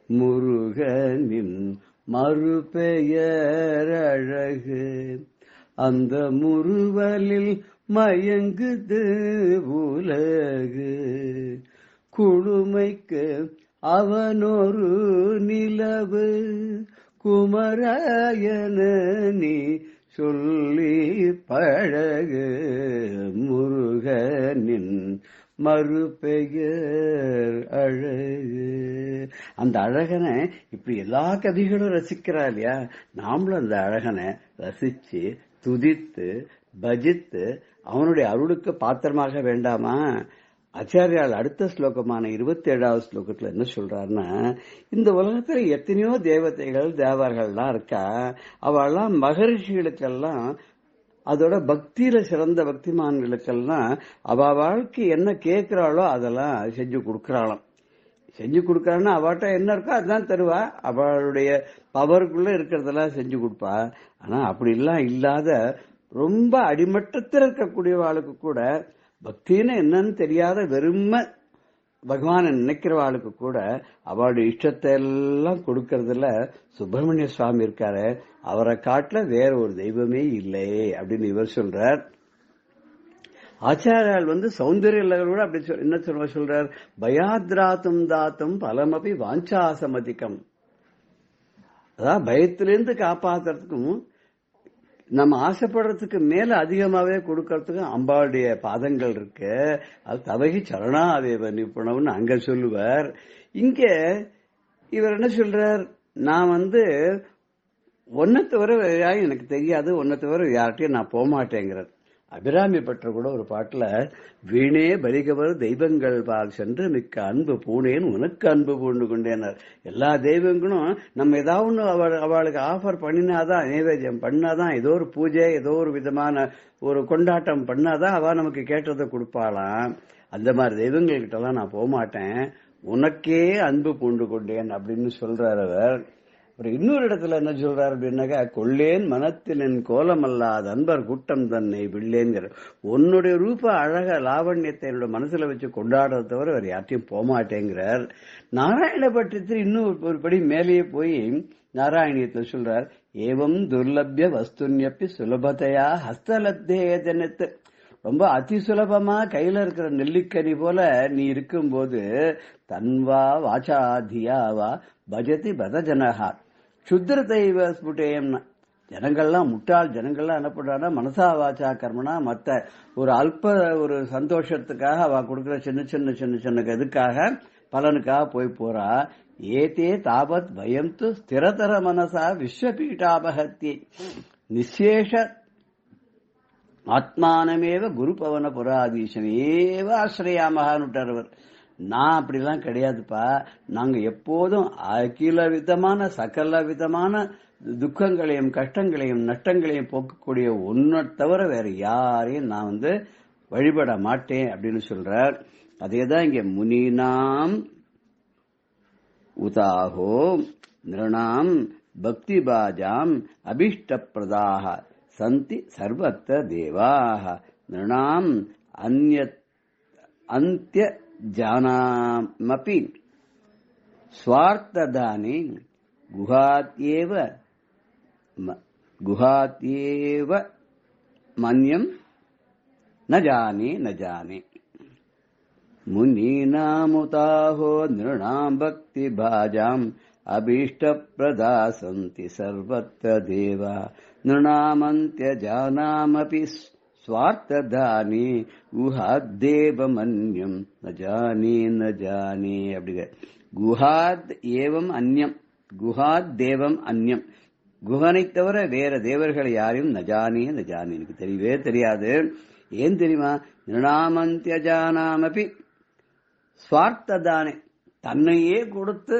முருகனின் மறுபெயர் அழகு, அந்த முறுவலில் மயங்குது உலகு, குழுமைக்கு அவனொரு நிலவு, குமராயன நீ சொல்லி பழகு, முருகனின் மறுபெயர் அழகு. அந்த அழகனை இப்படி எல்லா கவிகளும் ரசிக்கிறா இல்லையா, நாமளும் அந்த அழகனை ரசிச்சு துதித்து பஜித்து அவனுடைய அருளுக்கு பாத்திரமாக வேண்டாமா? ஆச்சாரியால் அடுத்த ஸ்லோகமான 27வது ஸ்லோகத்துல என்ன சொல்றாருன்னா, இந்த உலகத்துல எத்தனையோ தேவதைகள் தேவர்கள்லாம் இருக்கா, அவெல்லாம் மகரிஷிகளுக்கெல்லாம் அதோட பக்தியில சிறந்த பக்திமான்களுக்கெல்லாம் அவ வாழ்க்கை என்ன கேட்கிறாளோ அதெல்லாம் செஞ்சு கொடுக்கறாளாம். செஞ்சு கொடுக்கறான்னா அவட்ட என்ன இருக்கோ அதுதான் தருவா, அவளுடைய பவருக்குள்ள இருக்கிறதெல்லாம் செஞ்சு கொடுப்பா. ஆனா அப்படி எல்லாம் இல்லாத ரொம்ப அடிமட்டத்தில் இருக்கக்கூடியவாளுக்கு கூட பக்தின்னு என்னன்னு தெரியாத வெறும பகவானை நினைக்கிறவாளுக்கு கூட அவளுடைய இஷ்டத்தை எல்லாம் கொடுக்கறதுல சுப்பிரமணிய சுவாமி இருக்காரு, அவரை காட்டுல வேற ஒரு தெய்வமே இல்லை அப்படின்னு இவர் சொல்றார். ஆச்சாரியால் சௌந்தர்ய கூட அப்படி என்ன சொல்றார், பயாத்ராத்தும் தாத்தும் பலமபி வாஞ்சாசமதிக்கம். அதான் பயத்திலிருந்து காப்பாத்துறதுக்கும் நம்ம ஆசைப்படுறதுக்கு மேல அதிகமாவே கொடுக்கறதுக்கும் அம்பாளுடைய பாதங்கள் இருக்கு. அது தவகி சரணாதேவ நிபுணம்னு அங்க சொல்லுவார். இங்க இவர் என்ன சொல்றார், நான் ஒன்ன தவிர எனக்கு தெரியாது, ஒன்ன தவிர யார்கிட்டயும் நான் போகமாட்டேங்கிறார். அபிராமி பற்ற கூட ஒரு பாட்டுல, வீணே பலிகவர் தெய்வங்கள் பால் சென்று மிக்க அன்பு பூனேன் உனக்கு அன்பு பூண்டு கொண்டேனார். எல்லா தெய்வங்களும் நம்ம ஏதாவது அவளுக்கு ஆஃபர் பண்ணினாதான், நைவேத்தியம் பண்ணாதான், ஏதோ ஒரு பூஜை ஏதோ ஒரு விதமான ஒரு கொண்டாட்டம் பண்ணாதான் அவ நமக்கு கேட்டதை கொடுப்பாளாம். அந்த மாதிரி தெய்வங்கள்கிட்ட எல்லாம் நான் போகமாட்டேன், உனக்கே அன்பு பூண்டு கொண்டேன் அப்படின்னு சொல்றார் அவர். அப்புறம் இன்னொரு இடத்துல என்ன சொல்றாரு அப்படின்னாக்கா, கொள்ளேன் மனத்தில் என் கோலமல்லாத அன்பர் கூட்டம் தன்னை வில்லேங்கிற, உன்னுடைய ரூப அழக லாவண்யத்தை என்னோட மனசுல வச்சு கொண்டாடுறத தவிர வேற யார்ட்டையும் போகமாட்டேங்கிறார். நாராயண பட்சத்தில் இன்னும் ஒரு படி மேலேயே போய் நாராயணியத்துல சொல்றார், ஏவம் துர்லபிய வஸ்துன்யப்பி சுலபத்தையா ஹஸ்தலத்தே ஜனத்து. ரொம்ப அதிசுலபமா கையில இருக்கிற நெல்லிக்கனி போல நீ இருக்கும்போது, தன்வா வாச்சாதியாவா பஜதி பதஜனஹா சுத்திர தெய்வ ஸ்புட்டேயம்னா, ஜனங்கள்லாம் முட்டாள் ஜனங்கள்லாம் என்ன பண்றாங்கன்னா, மனசா வாச்சா கர்மனா மத்த ஒரு அல்ப ஒரு சந்தோஷத்துக்காக அவ கொடுக்கிற சின்ன சின்ன சின்ன சின்ன இதுக்காக பலனுக்காக போறா. ஏதே தாபத் பயம் து ஸ்திரதர மனசா விஸ்வபீட்டாபகத்தி நிசேஷ ஆத்மானமேவ குரு பவன புராதீசமேவ ஆசிரியாமகான்னுட்டார். நான் அப்படிலாம் கிடையாதுப்பா, நாங்க எப்போதும் அகில விதமான சகல விதமான துக்கங்களையும் கஷ்டங்களையும் நஷ்டங்களையும் போக்கக்கூடிய ஒன்றை தவிர வேற யாரையும் நான் வழிபட மாட்டேன் அப்படின்னு சொல்றார். அதேதான் இங்க முனீனாம் உதாகோ நிருணாம் பக்தி பாஜாம் அபிஷ்ட பிரதாக சந்தி சர்வத்த தேவாக நிருணாம் அந்த்ய ஜானாமபி ஸ்வார்த்ததானி குஹாத்யேவ மன்யம் ந ஜானே ந ஜானே. முனீனாமுதாஹோ நிருணாம் பக்தி பாஜாம் அபீஷ்ட பிரதா சந்தி சர்வத்த தேவா நிருணாமந்த்ய ஜானாமபி ஸ்வார்த்ததானி குஹாத்தேவ மன்யம் ந ஜானே ந ஜானே. அப்படிங்க குஹாத் ஏவம் அந்யம், குஹாத் தேவம் அந்யம், குஹனை தவிர வேற தேவர்களை யாரையும் நஜானே நஜானே எனக்கு தெரியவே தெரியாது. ஏன் தெரியுமா? நிருணாமந்தியஜானாமபி ஸ்வார்த்ததானே, தன்னையே கொடுத்து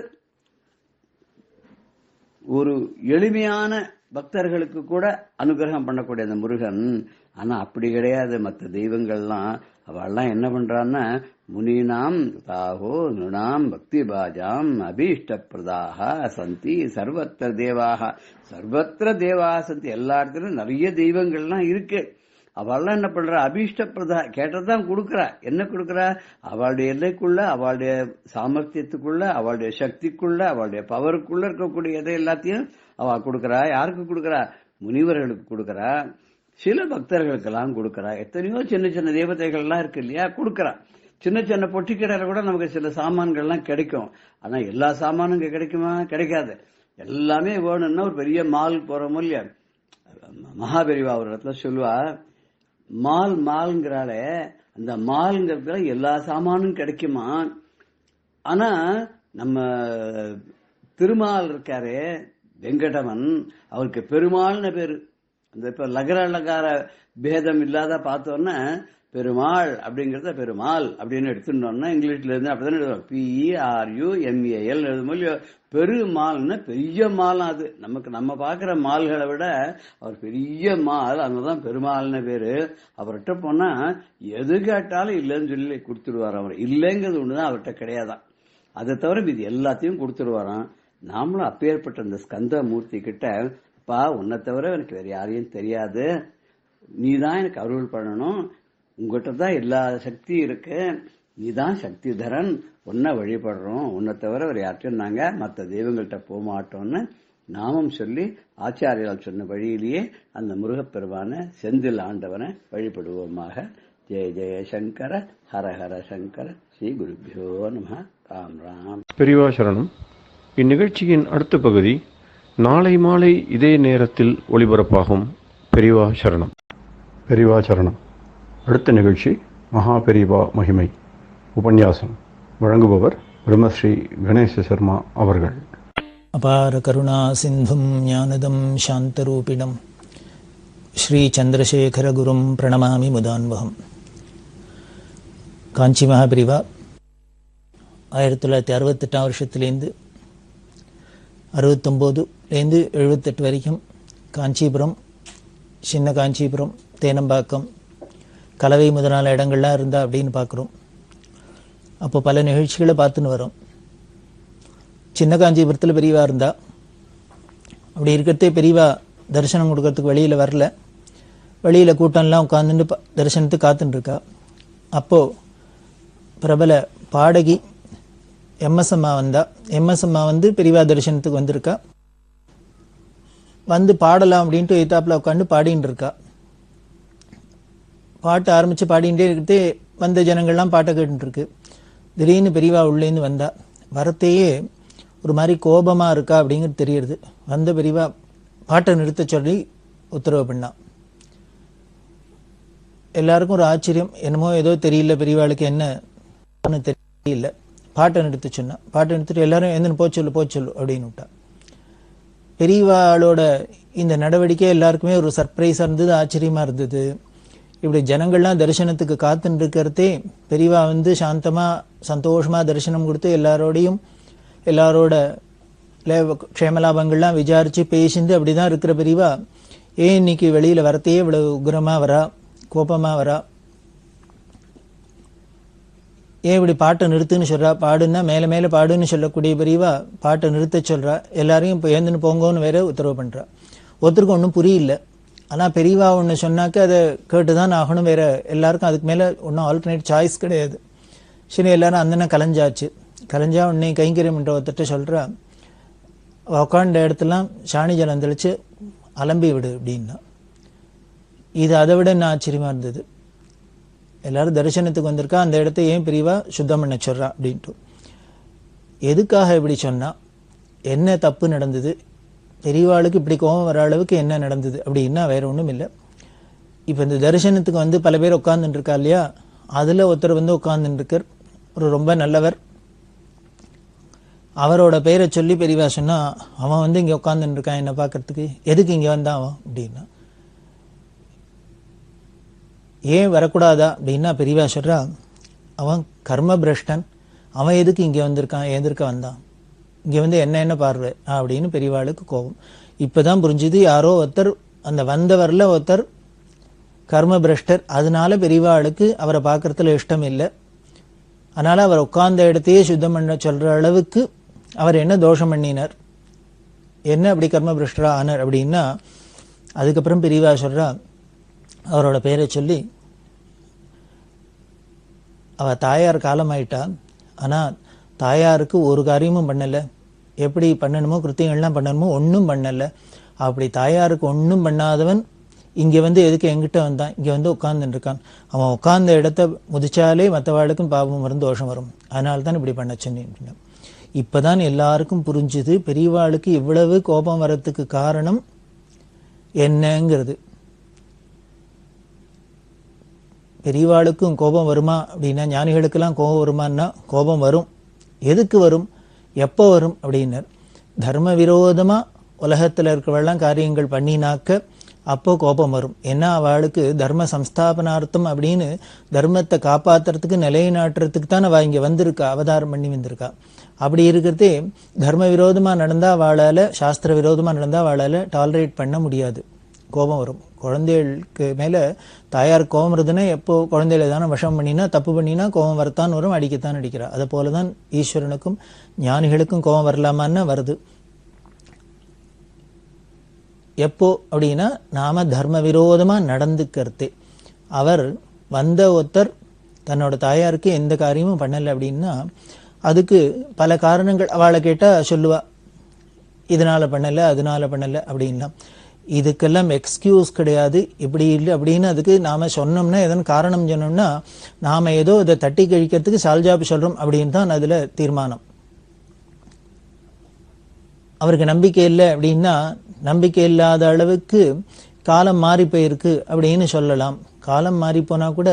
ஒரு எளிமையான பக்தர்களுக்கு கூட அனுகிரகம் பண்ணக்கூடிய அந்த முருகன். ஆனா அப்படி கிடையாது. மற்ற தெய்வங்கள்லாம் அவெல்லாம் என்ன பண்றான்னா, முனினாம் தாகோ நுணாம் பக்தி பாஜாம் அபீஷ்ட பிரதாக சந்தி சர்வத்திர தேவாக, சர்வத்திர தேவாக சந்தி, எல்லா இடத்துலயும் நிறைய தெய்வங்கள்லாம் இருக்கு. அவள்லாம் என்ன பண்றா? அபீஷ்ட பிரதா, கேட்டதான் கொடுக்கறா. என்ன கொடுக்கறா? அவளுடைய எல்லைக்குள்ள, அவளுடைய சாமர்த்தியத்துக்குள்ள, அவளுடைய சக்திக்குள்ள, அவளுடைய பவருக்குள்ள இருக்கக்கூடிய எதை எல்லாத்தையும் அவ கொடுக்கறா. யாருக்கு கொடுக்கறா? முனிவர்களுக்கு கொடுக்கறா, சில பக்தர்களுக்கெல்லாம் கொடுக்கறா. எத்தனையோ சின்ன சின்ன தேவதைகள்லாம் இருக்கு இல்லையா, கொடுக்கறா. சின்ன சின்ன பொட்டிக்கடையில கூட நமக்கு சில சாமான்கள்லாம் கிடைக்கும். ஆனா எல்லா சாமானும் இங்க கிடைக்குமா? கிடைக்காது. எல்லாமே வேணும்னா ஒரு பெரிய மால் போறோமோ இல்லையா, மகாபெரிவா ஒரு இடத்துல சொல்லுவா, மால்ங்கிறாலே அந்த மால்ங்கிறதுல எல்லா சாமானும் கிடைக்குமா. ஆனா நம்ம திருமால் இருக்காரு வெங்கடவன், அவருக்கு பெருமாள்னு பேரு. அந்த இப்ப லகர பேதம் இல்லாத பார்த்தோன்னா பெருமாள் அப்படிங்கறத பெருமாள் அப்படின்னு எடுத்துட்டோம்னா இங்கிலீஷ்ல இருந்து அப்படிதான் எழுதுவோம். PERUMAL எழுதும்போது பெருமாள்னு பெரிய மால். அது நமக்கு நம்ம பாக்குற மால்களை விட அவர் பெரிய மால், அங்கதான் பெருமாள்னு பேரு. அவர்கிட்ட போனா எது கேட்டாலும் இல்லைன்னு சொல்லி கொடுத்துடுவார். அவர் இல்லைங்கிறது ஒண்ணுதான் அவர்கிட்ட கிடையாதான். அதை தவிர இது எல்லாத்தையும் கொடுத்துடுவாராம். நாமளும் அப்பேற்பட்ட இந்த ஸ்கந்த மூர்த்தி கிட்ட, அப்பா உன்னை தவிர எனக்கு வேற யாரையும் தெரியாது, நீதான் எனக்கு அருள் பண்ணணும், உங்ககிட்ட தான் எல்லா சக்தி இருக்கு, நீதான் சக்தி தரன், உன்னை வழிபடுறோம், உன்னை தவிர வேற யார்ட்டும் நாங்க மற்ற தெய்வங்கள்ட்ட போக மாட்டோம்னு நாமம் சொல்லி ஆச்சாரியால் சொன்ன வழியிலேயே அந்த முருகப்பெருமான செந்தில் ஆண்டவனை வழிபடுவோமாக. ஜெய ஜெய சங்கர ஹர ஹர சங்கர. ஸ்ரீ குருபியோ நம. ராம் ராம். பெரியவா சரணம். இந்நிகழ்ச்சியின் அடுத்த பகுதி நாளை மாலை இதே நேரத்தில் ஒளிபரப்பாகும். பெரியவா சரணம். பெரியவா சரணம். அடுத்த நிகழ்ச்சி மகா பெரியவா மகிமை உபன்யாசம். வழங்குபவர் பிரம்மஸ்ரீ கணேச சர்மா அவர்கள். அபார கருணா சிந்தும் ஞானதம் சாந்தரூபிணம் ஸ்ரீ சந்திரசேகர குரும் பிரணமாமி முதான்வகம். காஞ்சி மகாபிரிவா 1968 வருஷத்துலேருந்து 69லேருந்து 78 வரைக்கும் காஞ்சிபுரம், சின்ன காஞ்சிபுரம், தேனம்பாக்கம், கலவை முதலான இடங்கள்லாம் இருந்தா அப்படின்னு பார்க்குறோம். அப்போ பல நிகழ்ச்சிகளை பார்த்துன்னு வரோம். சின்ன காஞ்சிபுரத்தில் பெரியவா இருந்தா, அப்படி இருக்கிறதே பெரியவா தரிசனம் கொடுக்கறதுக்கு வெளியில் வரல. வெளியில் கூட்டம்லாம் உட்காந்துட்டு தரிசனத்துக்கு காத்துட்டுருக்கா. அப்போது பிரபல பாடகி MS அம்மா வந்தா. MS அம்மா வந்து பெரியவா தரிசனத்துக்கு வந்திருக்கா. வந்து பாடலாம் அப்படின்ட்டு எத்தாப்பில் உட்காந்து பாடின்னு இருக்கா. பாட்டு ஆரம்பித்து பாடிகிட்டே இருக்கிறதே வந்த ஜனங்கள்லாம் பாட்டை கேட்டுருக்கு. திடீர்னு பெரியவா உள்ளேருந்து வந்தா. வரத்தையே ஒரு மாதிரி கோபமாக இருக்கா அப்படிங்கிறது தெரியுது. வந்த பெரியவா பாட்டை நிறுத்த சொல்லி உத்தரவு பண்ணா. எல்லாருக்கும் ஒரு ஆச்சரியம், என்னமோ ஏதோ தெரியல, பெரியவாளுக்கு என்ன தெரியல. பாட்டை நிறுத்த சொன்னா. பாட்டை நிறுத்திட்டு எல்லாரும் எந்தன்னு போச்சொல்லு அப்படின்னு விட்டா. பெரியவாளோட இந்த நடவடிக்கை எல்லாருக்குமே ஒரு சர்ப்ரைஸாக இருந்தது, ஆச்சரியமாக இருந்தது. இப்படி ஜனங்கள்லாம் தரிசனத்துக்கு காத்துன்னு இருக்கிறதே பெரியவா வந்து சாந்தமாக சந்தோஷமாக தரிசனம் கொடுத்து எல்லாரோட க்ஷேமலாபங்கள்லாம் விசாரித்து பேசிந்து அப்படி தான் இருக்கிற பெரியவா ஏன் இன்னைக்கு வெளியில் வரத்தையே இவ்வளோ உக்ரமாக வரா, கோபமாக வரா, ஏன் இப்படி பாட்டை நிறுத்துன்னு சொல்கிறா. பாடுன்னா மேலே மேலே பாடுன்னு சொல்லக்கூடிய பெரியவா பாட்டை நிறுத்த சொல்கிறா. எல்லாரையும் இப்போ ஏந்துன்னு போங்கன்னு வேற உத்தரவு பண்ணுறா. ஒருத்தருக்கு ஒன்றும் புரியல. ஆனால் பெரியவா ஒன்று சொன்னாக்க அதை கேட்டு தான் ஆகணும். வேற எல்லாருக்கும் அதுக்கு மேலே ஒன்றும் ஆல்டர்னேட் சாய்ஸ் கிடையாது. சரி, எல்லாரும் அந்தன கலைஞ்சாச்சு. கலைஞ்சா உடனே கைங்கரியம்ன்ற ஒருத்தட்ட சொல்கிறா, உக்காண்ட இடத்துலாம் சாணி ஜலம் தெளித்து அலம்பி விடு அப்படின்னா. இது அதை விட என்ன ஆச்சரியமாக இருந்தது. எல்லாரும் தரிசனத்துக்கு வந்திருக்கா, அந்த இடத்த ஏன் பெரியவா சுத்தம் பண்ண சொல்றா அப்படின்ட்டு. எதுக்காக இப்படி சொன்னா, என்ன தப்பு நடந்தது, பெரியவாளுக்கு இப்படி கோபம் வர அளவுக்கு என்ன நடந்தது அப்படின்னா வேற ஒன்றும் இல்லை. இப்போ இந்த தரிசனத்துக்கு வந்து பல பேர் உட்காந்துட்டு இருக்கா இல்லையா, அதில் ஒருத்தர் வந்து உட்காந்துட்டு இருக்கார், ஒரு ரொம்ப நல்லவர். அவரோட பேரை சொல்லி பெரியவா சொன்னா, அவன் வந்து இங்கே உட்காந்துட்டு இருக்கான் என்ன பார்க்கறதுக்கு, எதுக்கு இங்கே வந்தான் அவன் அப்படின்னா. ஏன் வரக்கூடாதா அப்படின்னா பெரியவா சொல்றா, அவன் கர்ம பிரஷ்டன், அவன் எதுக்கு இங்கே வந்திருக்கான், எதிர்க்க வந்தான், இங்கே வந்து என்ன பார்வை அப்படின்னு பெரியவாளுக்கு கோபம். இப்பதான் புரிஞ்சுது, யாரோ ஒருத்தர் அந்த வந்தவர்ல ஒருத்தர் கர்ம பிரஷ்டர், அதனால பெரியவாளுக்கு அவரை பார்க்கறதுல இஷ்டம் இல்லை. அதனால அவர் உட்கார்ந்த இடத்தையே சுத்தம் பண்ண சொல்ற அளவுக்கு அவர் என்ன தோஷம் பண்ணினார், என்ன அப்படி கர்ம பிரஷ்டரா ஆனார் அப்படின்னா, அதுக்கப்புறம் பெரியவா சொல்றா, அவரோட பேரை சொல்லி, அவ தாயார் காலமாயிட்டா, ஆனா தாயாருக்கு ஒரு காரியமும் பண்ணல, எப்படி பண்ணணுமோ கிருத்தியங்கள்லாம் பண்ணணுமோ ஒன்றும் பண்ணல. அப்படி தாயாருக்கு ஒன்றும் பண்ணாதவன் இங்கே வந்து எதுக்கு எங்கிட்ட வந்தான், இங்கே வந்து உட்கார்ந்துட்டு இருக்கான், அவன் உட்கார்ந்த இடத்த முதிச்சாலே மற்றவாளுக்கும் பாவம் வரும், தோஷம் வரும், அதனால தான் இப்படி பண்ண சொன்னேன். இப்பதான் எல்லாருக்கும் புரிஞ்சுது பெரியவாளுக்கு இவ்வளவு கோபம் வரத்துக்கு காரணம் என்னங்கிறது. பெரியவாளுக்கும் கோபம் வருமா அப்படின்னா, ஞானிகளுக்கெல்லாம் கோபம் வருமானா கோபம் வரும். எதுக்கு வரும், எப்போ வரும் அப்படின்னர், தர்ம விரோதமா உலகத்தில் இருக்கிறவெல்லாம் காரியங்கள் பண்ணினாக்க அப்போ கோபம் வரும். ஏன்னா அவளுக்கு தர்ம சம்ஸ்தாபனார்த்தம் அப்படின்னு தர்மத்தை காப்பாத்துறதுக்கு நிலைநாட்டுறதுக்கு தான் அவள் இங்கே வந்திருக்கா, அவதாரம் பண்ணி வந்திருக்கா. அப்படி இருக்கிறதே தர்ம விரோதமா நடந்தா அவளால, சாஸ்திர விரோதமா நடந்தா அவளால டாலரேட் பண்ண முடியாது, கோபம் வரும். குழந்தைகளுக்கு மேல தாயார் கோபம் வருதுன்னா, எப்போ குழந்தைகளை தானே வசம் பண்ணினா, தப்பு பண்ணினா கோபம் வரத்தான் வரும், அடிக்கத்தான் அடிக்கிறா. அதை போலதான் ஈஸ்வரனுக்கும் ஞானிகளுக்கும் கோபம் வரலாமான்னு வருது. எப்போ அப்படின்னா, நாம தர்ம விரோதமா நடந்துக்கிறதே. அவர் வந்த ஒருத்தர் தன்னோட தாயாருக்கு எந்த காரியமும் பண்ணலை அப்படின்னா, அதுக்கு பல காரணங்கள் அவளை கேட்டா சொல்லுவா, இதனால பண்ணல அதனால பண்ணல அப்படின்னா. இதுக்கெல்லாம் எக்ஸ்கியூஸ் கிடையாது, இப்படி இல்லை அப்படின்னு அதுக்கு நாம சொன்னோம்னா, எதன் காரணம் சொன்னோம்னா, நாம ஏதோ இதை தட்டி கழிக்கிறதுக்கு சால்ஜாப் சொல்றோம் அப்படின்னு தான் அதுல தீர்மானம். அவருக்கு நம்பிக்கை இல்லை அப்படின்னா, நம்பிக்கை இல்லாத அளவுக்கு காலம் மாறி போயிருக்கு அப்படின்னு சொல்லலாம். காலம் மாறி போனா கூட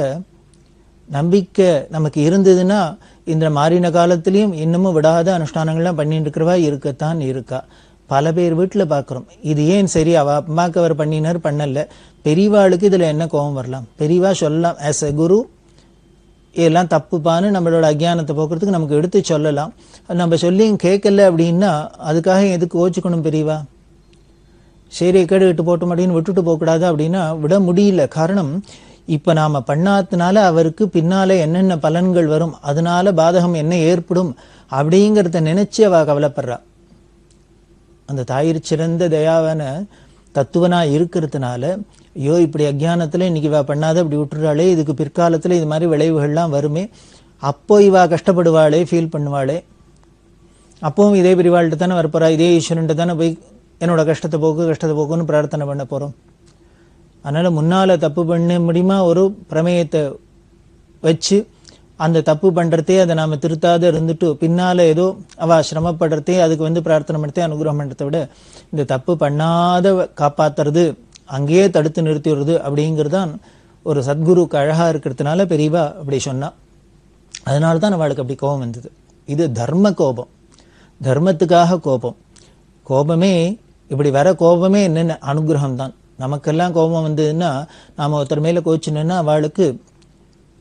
நம்பிக்கை நமக்கு இருந்ததுன்னா, இந்த மாறின காலத்திலையும் இன்னமும் விடாத அனுஷ்டானங்கள்லாம் பண்ணிட்டு இருக்கிறவா இருக்கத்தான் இருக்கா. பல பேர் வீட்டில் பார்க்குறோம். இது ஏன் சரி, அவ அம்மாக்கு அவர் பண்ணினார் பண்ணல, பெரியவாளுக்கு இதில் என்ன கோபம் வரலாம், பெரியவா சொல்லலாம், ஆஸ் எ குரு இதெல்லாம் தப்புப்பான்னு நம்மளோட அஜ்ஞானத்தை போக்குறதுக்கு நமக்கு எடுத்து சொல்லலாம். நம்ம சொல்லியும் கேட்கல அப்படின்னா அதுக்காக எதுக்கு ஓச்சுக்கணும் பெரியவா, சரி கேடு விட்டு போட்டு மாட்டேன்னு விட்டுட்டு போகக்கூடாது அப்படின்னா விட முடியல. காரணம், இப்ப நாம பண்ணாதனால அவருக்கு பின்னால என்னென்ன பலன்கள் வரும், அதனால பாதகம் என்ன ஏற்படும் அப்படிங்கிறத நினைச்சு அவ கவலைப்படுறா. அந்த தாயிற் சிறந்த தயாவான தத்துவனா இருக்கிறதுனால, ஐயோ இப்படி அஜ்ஞானத்துல இன்னைக்கு இவா பண்ணாத இப்படி விட்டுறாளே, இதுக்கு பிற்காலத்துல இது மாதிரி விளைவுகள்லாம் வருமே, அப்போ இவா கஷ்டப்படுவாளே, ஃபீல் பண்ணுவாளே, அப்பவும் இதே பெரியவாள்கிட்ட தானே வரப்போறா, இதே ஈஸ்வரன்ட்ட தானே போய் என்னோட கஷ்டத்தை போக்குன்னு பிரார்த்தனை பண்ண போறோம். அதனால முன்னால தப்பு பண்ண முடியுமா ஒரு பிரமேயத்தை வச்சு அந்த தப்பு பண்றதே அதை நாம திருத்தாத இருந்துட்டு பின்னால ஏதோ அவ சிரமப்படுறதே அதுக்கு பிரார்த்தனை பண்ணதே அனுகிரகம் பண்றதை விட இந்த தப்பு பண்ணாத காப்பாத்துறது, அங்கேயே தடுத்து நிறுத்திடுறது அப்படிங்கிறதான் ஒரு சத்குருக்கு அழகா இருக்கிறதுனால பெரியவா அப்படி சொன்னா. அதனால்தான் அவளுக்கு அப்படி கோபம் வந்தது. இது தர்ம கோபம், தர்மத்துக்காக கோபம். கோபமே இப்படி வர கோபமே என்னென்ன அனுகிரகம் தான். நமக்கெல்லாம் கோபம் வந்ததுன்னா, நாம ஒருத்தர் மேல கோச்சுனோன்னா அவளுக்கு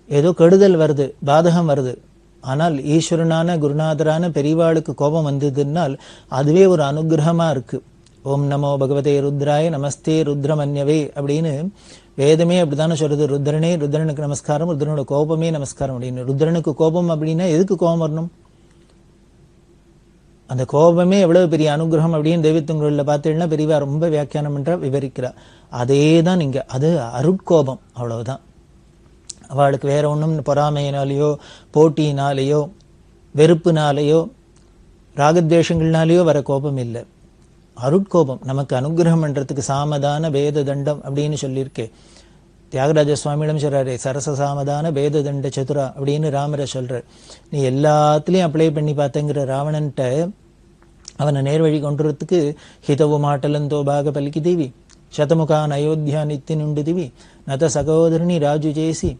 ஏதோ கெடுதல் வருது, பாதகம் வருது. ஆனால் ஈஸ்வரனான குருநாதரான பெரியவாளுக்கு கோபம் வந்ததுனால் அதுவே ஒரு அனுகிரகமா இருக்கு. ஓம் நமோ பகவதே ருத்ராய நமஸ்தே ருத்ரமன்யவே அப்படின்னு வேதமே அப்படித்தானே சொல்றது. ருத்ரனே, ருத்ரனுக்கு நமஸ்காரம், ருத்ரனோட கோபமே நமஸ்காரம் அப்படின்னு. ருத்ரனுக்கு கோபம் அப்படின்னா எதுக்கு கோபம் வரணும்? அந்த கோபமே எவ்வளவு பெரிய அனுகிரகம் அப்படின்னு தெய்வத்துங்களில் பார்த்தீங்கன்னா பெரியவா ரொம்ப வியாக்கியானம் பண்ற விவரிக்கிறா. அதே தான் இங்க, அது அருட்கோபம், அவ்வளவுதான். அவளுக்கு வேற ஒன்றும் பொறாமையினாலேயோ போட்டியினாலேயோ வெறுப்புனாலேயோ ராகத்வேஷங்கள்னாலேயோ வர கோபம் இல்லை. அருட்கோபம் நமக்கு அனுகிரகம் பண்றதுக்கு சாமதான பேத தண்டம் அப்படின்னு சொல்லியிருக்கே. தியாகராஜ சுவாமியிடம் சொல்றாரு, சரச சாமதான பேத தண்ட சதுரா அப்படின்னு ராமரை சொல்ற. நீ எல்லாத்துலயும் அப்ளை பண்ணி பார்த்தங்கிற ராவணன்ட்ட அவனை நேர்வழி கொண்டுறதுக்கு ஹிதவு மாட்டலந்தோ பாக பலிக்கி தேவி சதமுகான் அயோத்தியா நித்தினுண்டு திவி நத சகோதரனி ராஜு ஜேசி,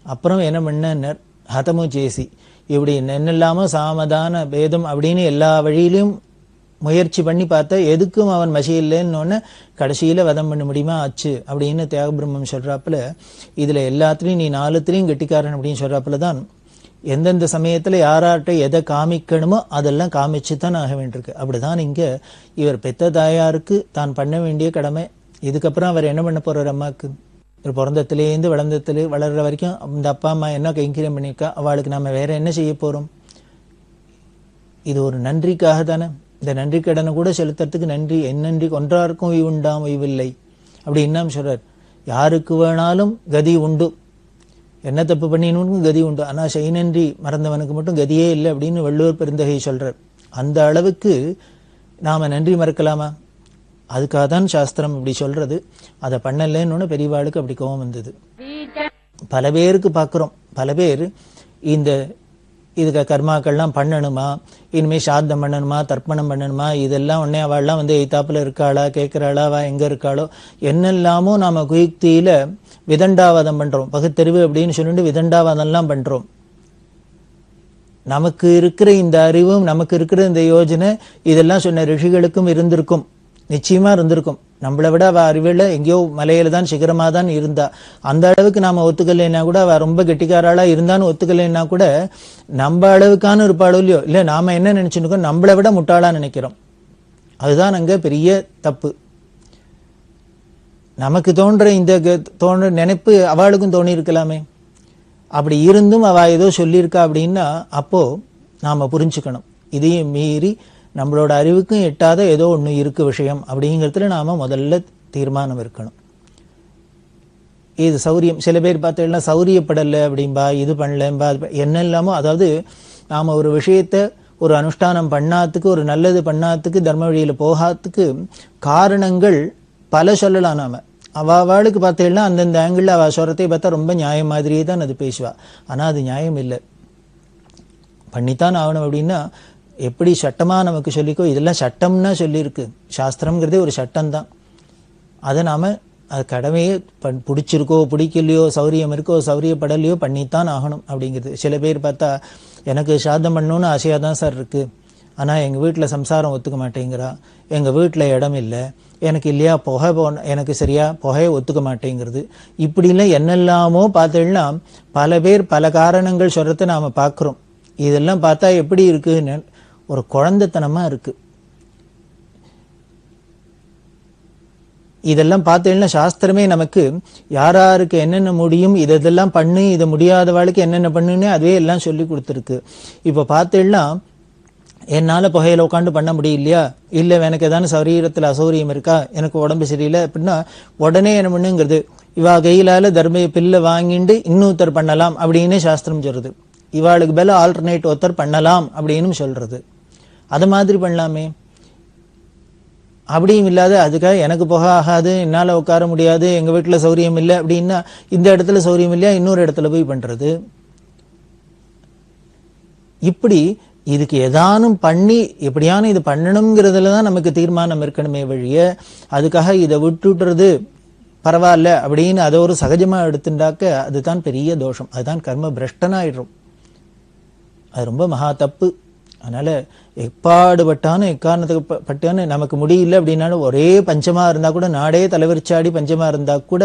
அப்புறம் என்ன பண்ண ஹதமு ஜேசி, இப்படி என்னெல்லாமோ சாமதான பேதம் அப்படின்னு எல்லா வழியிலும் முயற்சி பண்ணி பார்த்தா எதுக்கும் அவன் மசி இல்லைன்னு கடைசியில வதம் பண்ண முடியுமா ஆச்சு அப்படின்னு தியாகபிரம்மம் சொல்றாப்புல, இதுல எல்லாத்துலயும் நீ 4த்துலயும் கெட்டிக்காரன் அப்படின்னு சொல்றாப்புல தான் எந்தெந்த சமயத்துல யார்கிட்ட எதை காமிக்கணுமோ அதெல்லாம் காமிச்சு தான் ஆக வேண்டியிருக்கு. அப்படிதான் இங்க இவர் பெத்த தாயாருக்கு தான் பண்ண வேண்டிய கடமை. இதுக்கப்புறம் அவர் என்ன பண்ண போறார்? அம்மாவுக்கு ஒரு பிறந்தத்திலேருந்து வளர்ற வரைக்கும் இந்த அப்பா அம்மா என்ன கைங்கரியம் பண்ணியிருக்கா, அவளுக்கு நம்ம வேற என்ன செய்ய போறோம்? இது ஒரு நன்றிக்காக தானே. இந்த நன்றி கடனை கூட செலுத்துறதுக்கு நன்றி நன்றி ஒன்றாருக்கும் உண்டாம் உய்வில்லை அப்படி என்ன சொல்றார். யாருக்கு வேணாலும் கதி உண்டு, என்ன தப்பு பண்ணினவனுக்கும் கதி உண்டு, ஆனா செய்நன்றி மறந்தவனுக்கு மட்டும் கதியே இல்லை அப்படின்னு வள்ளுவர் பெருந்தகை சொல்றார். அந்த அளவுக்கு நாம நன்றி மறக்கலாமா? அதுக்காக தான் சாஸ்திரம் இப்படி சொல்றது. அதை பண்ணலன்னு பெரியவாளுக்கு அப்படி கோபம் வந்தது. பல பேருக்கு பார்க்குறோம், பல பேர் இந்த இதுக்கு கர்மாக்கள்லாம் பண்ணணுமா, இனிமே சாத்தம் பண்ணணுமா, தர்ப்பணம் பண்ணணுமா, இதெல்லாம் உடனே அவள்லாம் வந்து எய்தாப்புல இருக்காளா, கேட்கிறாளா, அவ எங்க இருக்காளோ என்னெல்லாமோ நாம குயுக்தியில விதண்டாவாதம் பண்றோம். பகுத்தறிவு அப்படின்னு சொல்லிட்டு விதண்டாவாதம்லாம் பண்றோம். நமக்கு இருக்கிற இந்த அறிவும் நமக்கு இருக்கிற இந்த யோஜனை இதெல்லாம் சொன்ன ரிஷிகளுக்கும் இருந்திருக்கும், நிச்சயமா இருந்திருக்கும். நம்மளை விட அவ அறிவுல எங்கேயோ மலையில தான் சிகரமா தான் இருந்தா. அந்த அளவுக்கு நாம ஒத்துக்கலைன்னா கூட, அவ ரொம்ப கெட்டிக்காராளா இருந்தான்னு ஒத்துக்கலைன்னா கூட நம்ம அளவுக்கான இருப்பாளோ இல்லையோ, இல்ல நாம என்ன நினைச்சுருக்கோம், நம்மளை விட முட்டாளா நினைக்கிறோம். அதுதான் அங்க பெரிய தப்பு. நமக்கு தோன்ற இந்த நினைப்பு அவளுக்கும் தோணி இருக்கலாமே. அப்படி இருந்தும் அவ ஏதோ சொல்லியிருக்கா அப்படின்னா அப்போ நாம புரிஞ்சுக்கணும், இதையும் மீறி நம்மளோட அறிவுக்கும் எட்டாத ஏதோ ஒண்ணு இருக்கு விஷயம் அப்படிங்கிறதுல நாம முதல்ல தீர்மானம் இருக்கணும். இது சௌரியம். சில பேர் பார்த்தீங்கன்னா சௌரியப்படலை அப்படின்பா, இது பண்ணலம்பா, என்ன இல்லாமோ. அதாவது நாம ஒரு விஷயத்த ஒரு அனுஷ்டானம் பண்ணாத்துக்கு, ஒரு நல்லது பண்ணாத்துக்கு, தர்ம வழியில போகாத்துக்கு காரணங்கள் பல சொல்லலாம். நாம அவளுக்கு பார்த்தீங்கன்னா அந்தந்த ஆங்கிள் அவ சொல்றதை பார்த்தா ரொம்ப நியாயம் மாதிரியே தான் அது பேசுவா. ஆனா அது நியாயம் இல்லை, பண்ணித்தான் ஆகணும். அப்படின்னா எப்படி சட்டமா நமக்கு சொல்லிக்கோ, இதெல்லாம் சட்டம்னா சொல்லியிருக்கு. சாஸ்திரம்ங்கிறதே ஒரு சட்டம் தான். அதை நாம அது கடமையே பிடிச்சிருக்கோ பிடிக்கலையோ, சௌரியம் இருக்கோ சௌரியப்படலையோ பண்ணித்தான் ஆகணும் அப்படிங்கிறது. சில பேர் பார்த்தா எனக்கு சாதம் பண்ணணும்னு ஆசையாக தான் சார் இருக்கு, ஆனால் எங்கள் வீட்டில் சம்சாரம் ஒத்துக்க மாட்டேங்கிறா, எங்கள் வீட்டில் இடம் இல்லை, எனக்கு இல்லையா புகை எனக்கு சரியா புகையை ஒத்துக்க மாட்டேங்கிறது, இப்படிலாம் என்னெல்லாமோ பார்த்தீங்கன்னா பல பேர் பல காரணங்கள் சொல்றதை நாம பார்க்குறோம். இதெல்லாம் பார்த்தா எப்படி இருக்குன்னு ஒரு குழந்தைத்தனமா இருக்கு. இதெல்லாம் பார்த்தீங்கன்னா சாஸ்திரமே நமக்கு யாராருக்கு என்னென்ன முடியும், இதெல்லாம் பண்ணு, இதை முடியாதவாளுக்கு என்னென்ன பண்ணுன்னு அதுவே எல்லாம் சொல்லி கொடுத்துருக்கு. இப்போ பார்த்தீங்கன்னா என்னால புகையில உட்காந்து பண்ண முடியலையா, இல்லை எனக்கு ஏதாவது சரீரத்தில் அசௌரியம் இருக்கா, எனக்கு உடம்பு சரியில்லை அப்படின்னா உடனே என்ன பண்ணுங்கிறது, இவா கையிலால தர்ம பில்லை வாங்கிட்டு இன்னொருத்தர் பண்ணலாம் அப்படின்னு சாஸ்திரம் சொல்றது. இவாளுக்கு மேல ஆல்டர்னேட் ஒருத்தர் பண்ணலாம் அப்படின்னு சொல்றது. அது மாதிரி பண்ணலாமே. அப்படியும் இல்லாத அதுக்காக எனக்கு புகை ஆகாது, என்னால உட்கார முடியாது, எங்க வீட்டுல சௌரியம் இல்லை அப்படின்னா இந்த இடத்துல சௌரியம் இல்லையா இன்னொரு இடத்துல போய் பண்றது. இப்படி இதுக்கு ஏதானும் பண்ணி எப்படியான இது பண்ணணுங்கிறதுலதான் நமக்கு தீர்மானம் இருக்கணுமே வழிய, அதுக்காக இதை விட்டுடுறது பரவாயில்ல அப்படின்னு அதை ஒரு சகஜமா எடுத்துட்டாக்க அதுதான் பெரிய தோஷம். அதுதான் கர்ம பிரஷ்டனாயிடும். அது ரொம்ப மகா தப்பு. அதனால எப்பாடுபட்டானு எக்காரணத்துக்கு பட்டானு நமக்கு முடியல அப்படின்னாலும் ஒரே பஞ்சமா இருந்தா கூட, நாடே தலைவரிச்சாடி பஞ்சமா இருந்தா கூட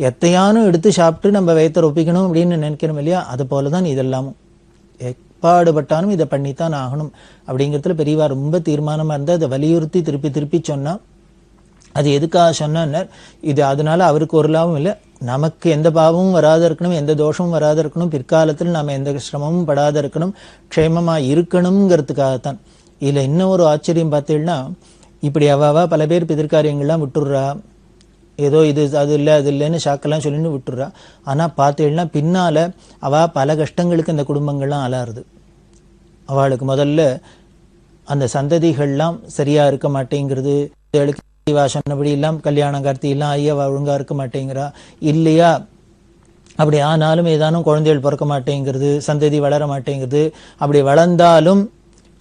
எத்தையானும் எடுத்து சாப்பிட்டு நம்ம வயத்தை ஒப்பிக்கணும் அப்படின்னு நினைக்கணும் இல்லையா. அது போலதான் இதெல்லாமும் எப்பாடுபட்டானும் இதை பண்ணித்தான் ஆகணும் அப்படிங்கிறதுல பெரியவா ரொம்ப தீர்மானமா இருந்தா அதை வலியுறுத்தி திருப்பி திருப்பி சொன்னா. அது எதுக்காக சொன்னார், இது அதனால அவருக்கு ஒரு லாபம் இல்லை, நமக்கு எந்த பாவமும் வராத இருக்கணும், எந்த தோஷமும் வராத இருக்கணும், பிற்காலத்தில் நாம எந்த சிரமமும் படாத இருக்கணும், க்ஷேமமா இருக்கணுங்கிறதுக்காகத்தான். இதுல இன்னும் ஒரு ஆச்சரியம் பார்த்தீங்கன்னா, இப்படி அவாவா பல பேர் பிதிர்காரியங்கள்லாம் விட்டுடுறா, ஏதோ இது அது இல்லை அது இல்லைன்னு ஷாக்கெல்லாம் சொல்லின்னு விட்டுடுறா. ஆனா பார்த்தீங்கன்னா பின்னால அவ பல கஷ்டங்களுக்கு இந்த குடும்பங்கள்லாம் அலாறுது. அவளுக்கு முதல்ல அந்த சந்ததிகள்லாம் சரியா இருக்க மாட்டேங்கிறது, சொன்னபடி எல்லாம் கல்யாணம் கார்த்தி எல்லாம் ஐயா ஒழுங்கா இருக்க மாட்டேங்கிறா, இல்லையா அப்படி ஆனாலும் ஏதானும் குழந்தைகள் பிறக்க மாட்டேங்கிறது, சந்ததி வளர மாட்டேங்கிறது, அப்படி வளர்ந்தாலும்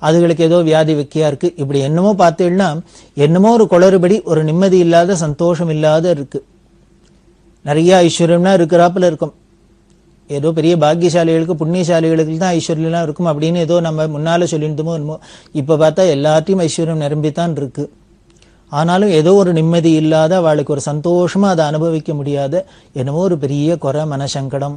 அதுகளுக்கு ஏதோ வியாதி வெக்கியா இருக்கு. இப்படி என்னமோ பார்த்தீங்கன்னா என்னமோ ஒரு குளறுபடி, ஒரு நிம்மதி இல்லாத சந்தோஷம் இல்லாத இருக்கு. நிறைய ஐஸ்வர்யம்னா இருக்கிறாப்புல இருக்கும், ஏதோ பெரிய பாக்கியசாலிகளுக்கு புண்ணியசாலிகளுக்கு தான் ஐஸ்வர்யம்லாம் இருக்கும் அப்படின்னு ஏதோ நம்ம முன்னால சொல்லியிருந்தோமோ என்னமோ. இப்ப பார்த்தா எல்லாத்தையும் ஐஸ்வர்யம் நிரம்பித்தான் இருக்கு. ஆனாலும் ஏதோ ஒரு நிம்மதி இல்லாத, அவளுக்கு ஒரு சந்தோஷமா அதை அனுபவிக்க முடியாத என்னவோ ஒரு பெரிய குறை, மனசங்கடம்,